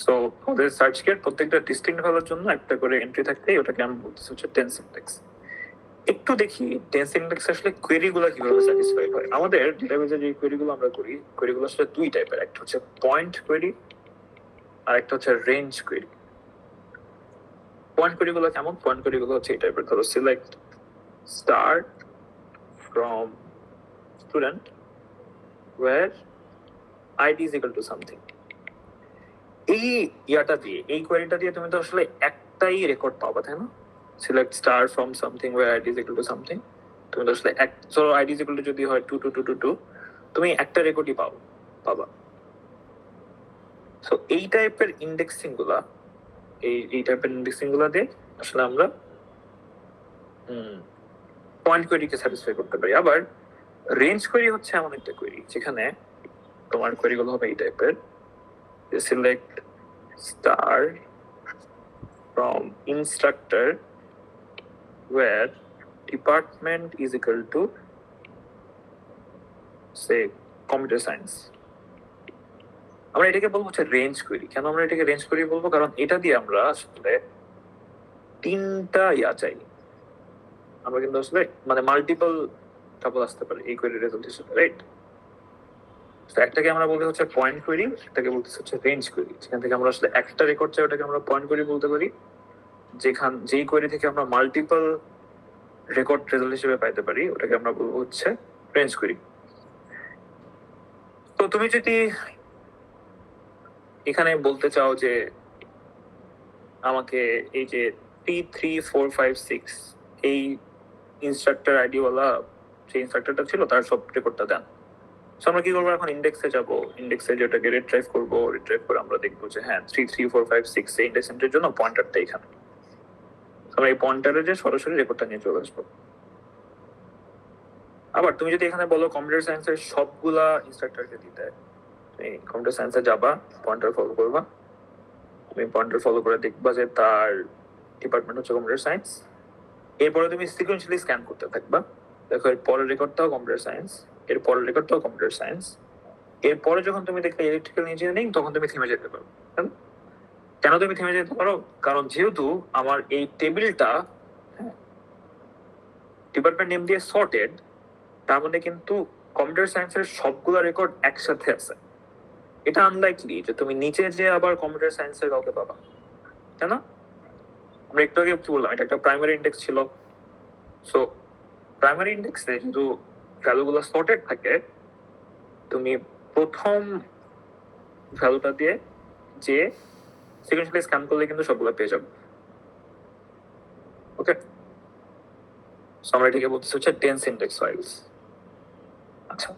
সো আমাদের সার্চ কেয়ার প্রত্যেকটা ডিস্টিংক্ট ভ্যালুর জন্য একটা করে এন্ট্রি থাকতে ওটাকে আমি বলতেছি হচ্ছে টেন্স ইন্ডেক্স। একটু দেখি টেন্স ইন্ডেক্স আসলে কোয়েরি গুলো কিভাবে স্যাটিসফাই হয়। আমাদের ডেটাবেজে যে কোয়েরি গুলো আমরা করি, কোয়েরি গুলো আসলে দুই টাইপের, একটা হচ্ছে পয়েন্ট কোয়েরি আর একটা হচ্ছে রেঞ্জ কোয়েরি। পয়েন্ট কোয়েরি গুলো কেমন? পয়েন্ট কোয়েরি গুলো হচ্ছে এই টাইপের, ধরো select star from student where ID is equal to something. এই ইয়াটা দিয়ে, এই কোয়েরিটা দিয়ে তুমি তো আসলে একটাই রেকর্ড পাবা, তাই না? Select star from something where ID is equal to something, তুমি তো আসলে এক, ধরো আইডি ইজ ইকুয়াল টু যদি হয় 22222, তুমি একটা রেকর্ডই পাবা। সো এই টাইপের ইন্ডেক্সিং গুলা, এই টাইপের ইন্ডেক্সিং গুলা দিয়ে আসলে আমরা পয়েন্ট কোয়েরিকে স্যাটিসফাই করতে পারি। আবার রেঞ্জ কোয়েরি হচ্ছে এমন একটা কোয়েরি যেখানে তোমার কোয়েরি গুলো হবে এই টাইপের, select star from instructor where department is equal to say computer science। আমরা এটাকে বলবো হচ্ছে রেঞ্জ কোয়েরি। কেন আমরা এটাকে রেঞ্জ কোয়েরি বলবো? কারণ এটা দিয়ে আমরা আসলে তিনটা ইয়া চাই, আমরা কিন্তু আসলে মানে মাল্টিপল টাপল আসতে পারে এই কোয়েরি রেজাল্ট হিসেবে, রাইট? তো একটাকে আমরা বলতে হচ্ছে পয়েন্ট কোয়েরি, একটাকে বলতে হচ্ছে রেঞ্জ কোয়েরি। যেখান থেকে আমরা আসলে একটা রেকর্ড চাই ওটাকে আমরা পয়েন্ট কোয়েরি বলতে পারি, যেই কোয়েরি থেকে আমরা মাল্টিপল রেকর্ড রেজাল্ট হিসেবে পাইতে পারি ওটাকে আমরা বলবো হচ্ছে রেঞ্জ কোয়েরি। তো তুমি যদি এখানে বলতে চাও যে আমাকে এই যে 33456 এই ইনস্ট্রাক্টর আইডি ওয়ালা যে ইনস্ট্রাক্টরটা ছিল তার সব রেকর্ডটা দেন, তো আমরা কি করবো? এখন ইন্ডেক্সে যাবো, ইন্ডেক্সে যেটাকে রিট্রাইভ করবো, রিট্রাইভ করে আমরা দেখবো যে হ্যাঁ 33456 এই ইন্ডেক্স এন্ট্রির জন্য পয়েন্টারটা এখানে, আমরা এই পয়েন্টারে যে সরাসরি রেকর্ডটা নিয়ে চলে আসবো। আবার তুমি যদি এখানে বলো কম্পিউটার সায়েন্সের সবগুলা ইনস্ট্রাক্টরকে দিতে, তুমি কম্পিউটার সায়েন্সে যাবা, পয়েন্টার ফলো করবা, তুমি পয়েন্টার ফলো করে দেখবা যে তার ডিপার্টমেন্ট হচ্ছে কম্পিউটার সায়েন্স। এরপরে তুমি সিকোয়েন্সিয়ালি স্ক্যান করতে থাকবা, দেখো এর পরের রেকর্ডটাও কম্পিউটার সায়েন্স, এর পরের রেকর্ডটাও কম্পিউটার সায়েন্স, এরপরে যখন তুমি দেখবে ইলেকট্রিক্যাল ইঞ্জিনিয়ারিং তখন তুমি থেমে যেতে পারো। কেন তুমি থেমে যেতে পারো? কারণ যেহেতু আমার এই টেবিলটা ডিপার্টমেন্ট নেম দিয়ে সর্টেড, তার মধ্যে কিন্তু কম্পিউটার সায়েন্সের সবগুলো রেকর্ড একসাথে আছে। এটা আনলাইকলি যে তুমি নিচে যে আবার কম্পিউটার সায়েন্সের কাউকে পাবা, তাই না? আমরা একটু আগে কি বললাম, এটা একটা প্রাইমারি ইন্ডেক্স ছিল। সো প্রাইমারি ইন্ডেক্সে যেহেতু ভ্যালুগুলো সর্টেড থাকে, তুমি প্রথম ভ্যালুটা দিয়ে যে সিকোয়েন্সিয়ালি স্ক্যান করলে কিন্তু সবগুলো পেয়ে যাবে। ওকে, সো আমরা এটাকে বলতেছি হচ্ছে টেন্স ইন্ডেক্স ফাইলস। আচ্ছা,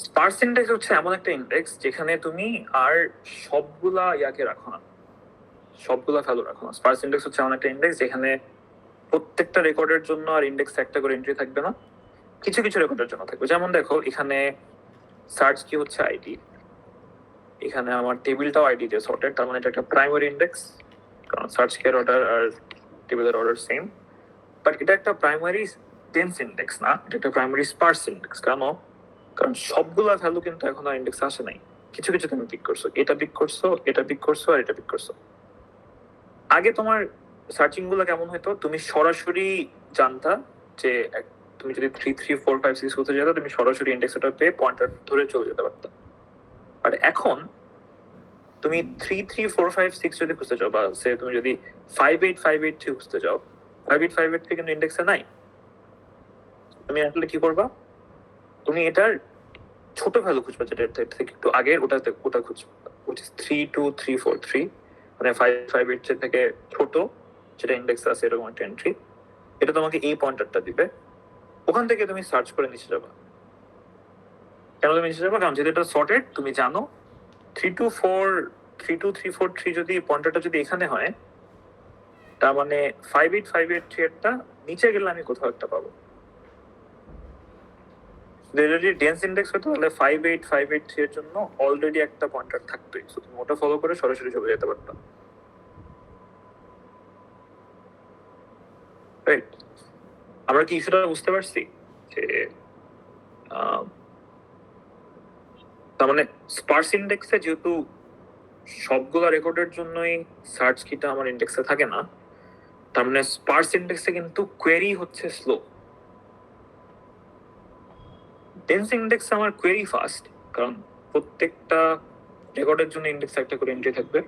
স্পার্স ইন্ডেক্স হচ্ছে এমন একটা ইন্ডেক্স যেখানে তুমি আর সবগুলা ইয়াকে রাখো না, সবগুলা ভ্যালু রাখো না। স্পার্স ইন্ডেক্স হচ্ছে এমন একটা ইন্ডেক্স যেখানে প্রত্যেকটা রেকর্ডের জন্য আর ইন্ডেক্স একটা করে এন্ট্রি থাকবে না, কিছু কিছু রেকর্ডের জন্য থাকবে। যেমন দেখো এখানে সার্চ কি হচ্ছে আইডি, এখানে আমার টেবিলটাও আইডি দিয়ে সর্টেড, তার মানে এটা একটা প্রাইমারি ইন্ডেক্স, কারণ সার্চ কেয়ার অর্ডার আর টেবিলের অর্ডার সেম। বাট এটা একটা প্রাইমারি টেন্স ইন্ডেক্স না, এটা একটা প্রাইমারি স্পার্স ইন্ডেক্স। কেন? কারণ সবগুলা ভ্যালু কিন্তু এখন আর ইন্ডেক্স আসে নাই, কিছু কিছু তুমি পিক করছো, এটা পিক করছো, এটা পিক করছো, আর এটা পিক করছো। আগে তোমার সার্চিং গুলো কেমন হতো? তুমি সরাসরি জানতা যে তুমি যদি 33456 হতে যেত, তুমি সরাসরি ইন্ডেক্সটা পেয়ে পয়েন্টার ধরে চলে যেতে পারতো। বাট এখন তুমি 33456 যদি খুঁজতে চাও, বা সে তুমি যদি 58583 খুঁজতে চাও, 58583 কিন্তু ইন্ডেক্সে নাই। তুমি আসলে কি করবা? তুমি এটার ছোট ভ্যালু খুঁজবা, যেটা থেকে একটু আগের ওটা খুঁজবা, which is 32343, মানে 558 থেকে ছোট যেটা ইন্ডেক্স আছে এরকম একটা এন্ট্রি। এটা তোমাকে এই পয়েন্টারটা দিবে, ওখান থেকে তুমি সার্চ করে নিচে যাবা। কেন তুমি নিচে যাবা? কারণ যেহেতু এটা সর্টেড, তুমি জানো 32343 যদি পয়েন্টারটা যদি এখানে হয়, তার মানে 58583 এরটা নিচে গেলে আমি কোথাও একটা পাবো। যদি ডেন্স ইন্ডেক্স হতো তাহলে 58583 এর জন্য অলরেডি একটা পয়েন্টার থাকতোই, সো তুমি ওটা ফলো করে সরাসরি চলে যেতে পারতাম, রাইট? আমরা কি ইস্যুটা বুঝতে পারছি যে তার মানে স্পার্স ইন্ডেক্সে যেহেতু সবগুলা রেকর্ডের জন্যই সার্চ কিটা আমার ইন্ডেক্সে থাকে না, তার মানে স্পার্স ইন্ডেক্সে কিন্তু কোয়েরি হচ্ছে স্লো। ডেন্স ইন্ডেক্সে আমার কোয়েরি ফাস্ট, কারণ প্রত্যেকটা রেকর্ডের জন্য ইন্ডেক্সে একটা করে এন্ট্রি থাকবে।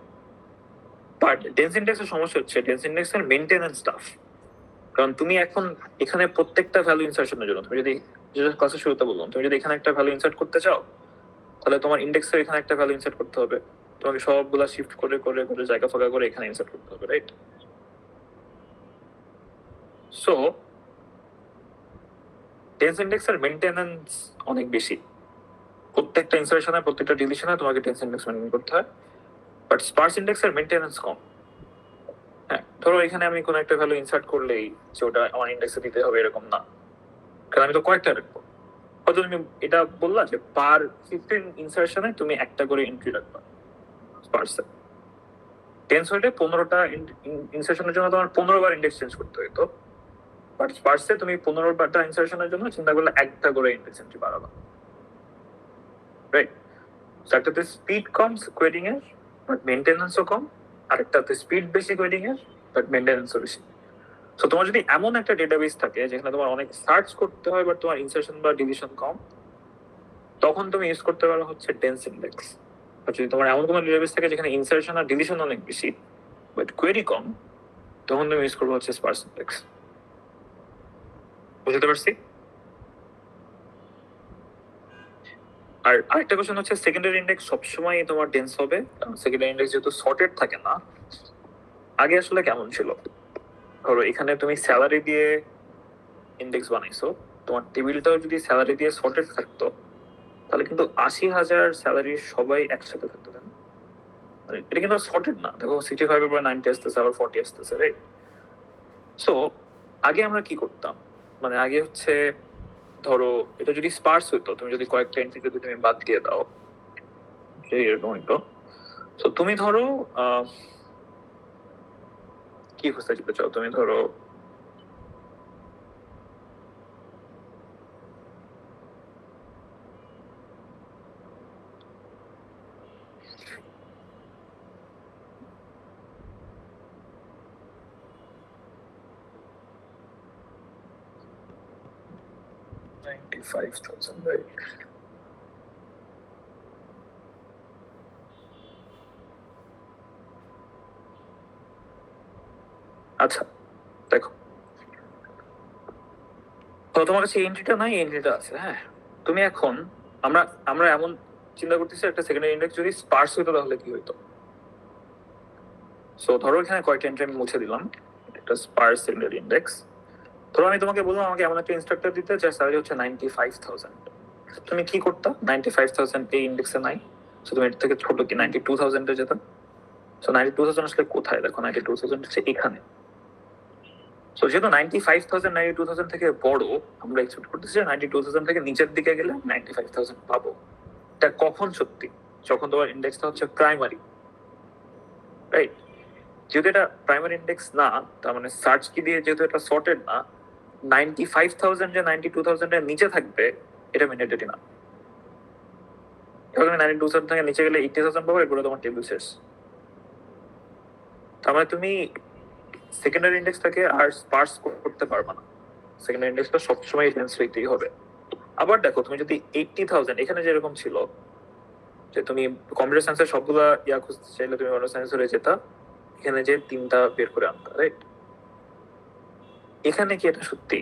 বাট ডেন্স ইন্ডেক্সের সমস্যা হচ্ছে ডেন্স ইন্ডেক্সের মেইনটেনেন্স স্টাফ, কারণ তুমি এখন এখানে প্রত্যেকটা ভ্যালু ইনসার্শনের জন্য তুমি যদি যেটা ক্লাসের শুরুতে বললাম, তুমি যদি এখানে একটা ভ্যালু ইনসার্ট করতে চাও তাহলে তোমার ইন্ডেক্সের এখানে একটা ভ্যালু ইনসার্ট করতে হবে, তোমাকে সবগুলা শিফট করে করে করে জায়গা ফাঁকা করে এখানে ইনসার্ট করতে হবে, রাইট? সো ডেন্স ইন্ডেক্সের মেইনটেনেন্স অনেক বেশি, প্রত্যেকটা ইনসার্শনে প্রত্যেকটা ডিলিশনে তোমাকে ডেন্স ইন্ডেক্স মেইনটেইন করতে হয়। বাট স্পার্স ইন্ডেক্সের মেইনটেনেন্স কম। হ্যাঁ, ধরো এখানে আমি কোনো একটা ভ্যালু ইনসার্ট করলেই যে ওটা আমার ইন্ডেক্সে দিতে হবে এরকম না, কারণ আমি তো কয়েকটা রাখবো। হয়তো তুমি এটা বললা যে পার 15 ইনসার্শনে তুমি একটা করে এন্ট্রি রাখবা স্পার্সে। টেন্স হইলে 15টা ইনসার্শনের জন্য তোমার 15 বার ইন্ডেক্স চেঞ্জ করতে হতো, বাট স্পার্সে তুমি 15টা ইনসার্শনের জন্য চিন্তা করলে একটা করে ইন্ডেক্স এন্ট্রি বাড়াবা, রাইট? সো একটাতে স্পিড কম কোয়েরিং এর বাট মেইনটেনেন্সও কম, আরেকটাতে স্পিড বেশি কোয়েরিং এর বাট মেইনটেনেন্সও বেশি। সো তোমার যদি এমন একটা ডেটাবেস থাকে যেখানে তোমার অনেক সার্চ করতে হয় বাট তোমার ইনসার্শন বা ডিলিশন কম, তখন তুমি ইউজ করতে পারো হচ্ছে ডেন্স ইন্ডেক্স। আর যদি তোমার এমন কোনো ডেটাবেস থাকে যেখানে ইনসার্শন আর ডিলিশন অনেক বেশি বাট কোয়েরি কম, তখন তুমি ইউজ করবো হচ্ছে স্পার্স ইন্ডেক্স। বুঝতে পারছি? আর আরেকটা কোশ্চেন হচ্ছে সেকেন্ডারি ইন্ডেক্স সবসময় তোমার ডেন্স হবে, কারণ সেকেন্ডারি ইন্ডেক্স যেহেতু সর্টেড থাকে না। আগে আসলে কেমন ছিল, ধরো এখানে তুমি স্যালারি দিয়ে ইন্ডেক্স বানাইছো, তোমার টেবিলটাও যদি স্যালারি দিয়ে সর্টেড থাকতো তাহলে কিন্তু 80,000 স্যালারির সবাই একসাথে থাকতো, তাই না? মানে এটা কিন্তু সর্টেড না, দেখো 65 এর পরে 90 আসতেছে, আবার 40 আসতেছে, রাইট? সো আগে আমরা কি করতাম, মানে আগে হচ্ছে ধরো এটা যদি স্পার্স হইতো, তুমি যদি কয়েকটা এন্ট্রি যদি তুমি বাদ দিয়ে দাও এরকম হইতো। তো তুমি ধরো কি খুঁজতে যেতে চাও, তুমি ধরো $95,000, right? আচ্ছা দেখো, তো তোমার কাছে এন্ট্রিটা নাই, এন্ট্রিটা আছে। হ্যাঁ, তুমি এখন আমরা এমন চিন্তা করতেছি একটা সেকেন্ডারি ইন্ডেক্স যদি স্পার্স হইতো তাহলে কি হইতো। সো ধরো এখানে কয়েকটা এন্ট্রি আমি মুছে দিলাম, একটা স্পার্স সেকেন্ডারি ইন্ডেক্স। ধরো আমি তোমাকে বললাম আমাকে এমন একটা ইনস্ট্রাক্টর দিতে যার স্যালারি হচ্ছে 95,000, তুমি কি করতা? 95,000 এই ইন্ডেক্সে নাই, সো তুমি এর থেকে ছোট কি 92,000 এ যেতাম। সো 92,000 আসলে কোথায়, দেখো 92,000 হচ্ছে এখানে। সো যেহেতু 95,000 92,000 থেকে বড়, আমরা এক্সপেক্ট করতেছি যে 92,000 থেকে নিচের দিকে গেলে 95,000 পাবো। এটা কখন সত্যি? যখন তোমার ইন্ডেক্সটা হচ্ছে প্রাইমারি, রাইট? যেহেতু এটা প্রাইমারি ইন্ডেক্স না, তার মানে সার্চ কি দিয়ে যেহেতু এটা সর্টেড না, 95,000 যে 92,000 এর নিচে থাকবে এটা ম্যান্ডেটরি না। এবার 92,000 থেকে নিচে গেলে 80,000 পাবো, এগুলো তোমার টেবিল শেষ। তার মানে তুমি সেকেন্ডারি ইন্ডেক্সটাকে আর স্পার্স করতে পারবে না, সেকেন্ডারি ইন্ডেক্সটা সবসময় ডেন্স হইতেই হবে। আবার দেখো তুমি যদি 80,000 এখানে যেরকম ছিল যে তুমি কম্পিউটার সায়েন্সের সবগুলা খুঁজতে চাইলে তুমি কম্পিউটার সায়েন্সে যেতা, এখানে যে 3টা বের করে আনতা, রাইট? এখানে কি এটা সত্যি?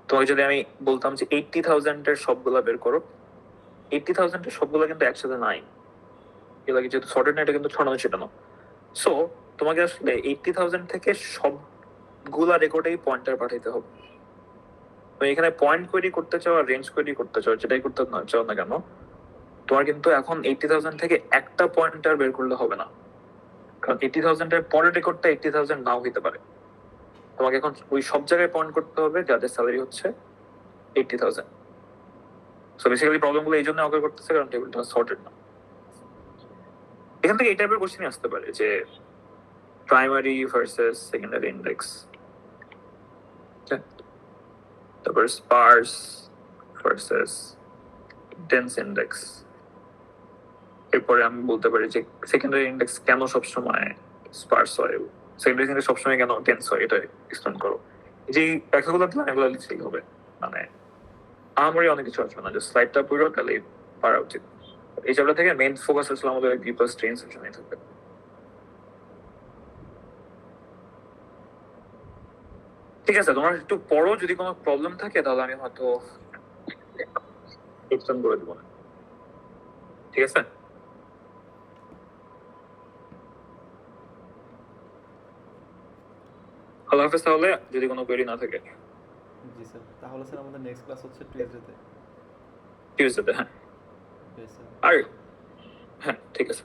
তোমাকে যদি আমি বলতাম যে 80,000 এর সবগুলা বের করো, 80,000 এর সবগুলা কিন্তু একসাথে নাই, এগুলা যেহেতু সর্টেড না, এটা কিন্তু ছড়ানো ছিটানো। সো তোমাকে আসলে 80,000 থেকে সবগুলা রেকর্ডেই পয়েন্টার পাঠাইতে হবে। তো এখানে পয়েন্ট কোয়েরি করতে চাও আর রেঞ্জ কোয়েরি করতে চাও, যেটাই করতে চাও না কেন, তোমার কিন্তু এখন 80,000 থেকে একটা পয়েন্টার বের করলে হবে না, কারণ 80,000 এর পরের রেকর্ডটা 80,000 নাও হতে পারে। তোমাকে এখন ওই সব জায়গায় পয়েন্ট করতে হবে যাদের স্যালারি হচ্ছে 80,000। সো বেসিক্যালি প্রবলেমগুলো এই জন্য অকার করতেছে কারণ টেবিলটা সর্টেড না। এখান থেকে এই টাইপের কোশ্চেন আসতে পারে যে প্রাইমারি ভার্সেস সেকেন্ডারি ইন্ডেক্স, তারপর স্পার্স ভার্সেস ডেন্স ইন্ডেক্স। এরপরে আমি বলতে পারি যে সেকেন্ডারি ইন্ডেক্স কেন সবসময় স্পার্স হয়, সেকেন্ডারি ইন্ডেক্স সবসময় কেন ডেন্স হয়, এটা এক্সপ্লেন করো। যে ব্যাখ্যাগুলো দিলাম এগুলো লিখলেই হবে, মানে আমারই অনেক কিছু আসবে না, যে স্লাইডটা পুরো তাহলে পারা উচিত। এই চ্যাপ্টার থেকে মেইন ফোকাস আসলে আমাদের বি প্লাস ট্রেন সেকশনে থাকবে। ঠিক আছে, তোমার একটু পড়ো, যদি কোনো প্রবলেম থাকে তাহলে আমি হয়তো এক্সপ্লেন করে দেবো না। ঠিক আছে, আল্লাহ হাফেজ। তাহলে যদি কোনো কোয়েরি না থাকে জি স্যার, তাহলে স্যার আমাদের নেক্সট ক্লাস হচ্ছে টিউসডেতে। হ্যাঁ, স্যার। আর হ্যাঁ ঠিক আছে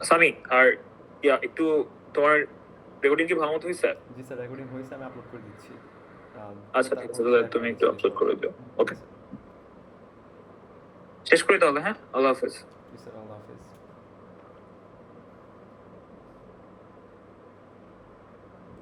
সামি, আর একটু তোমার রেকর্ডিং কি ভালো মতো হয়েছে? জি স্যার, রেকর্ডিং হয়েছে, আমি আপলোড করে দিচ্ছি। আচ্ছা ঠিক আছে, তাহলে তুমি একটু আপলোড করে দিও। ওকে, শেষ করি তাহলে। হ্যাঁ, আল্লাহ হাফেজ। জি স্যার, আল্লাহ হাফেজ।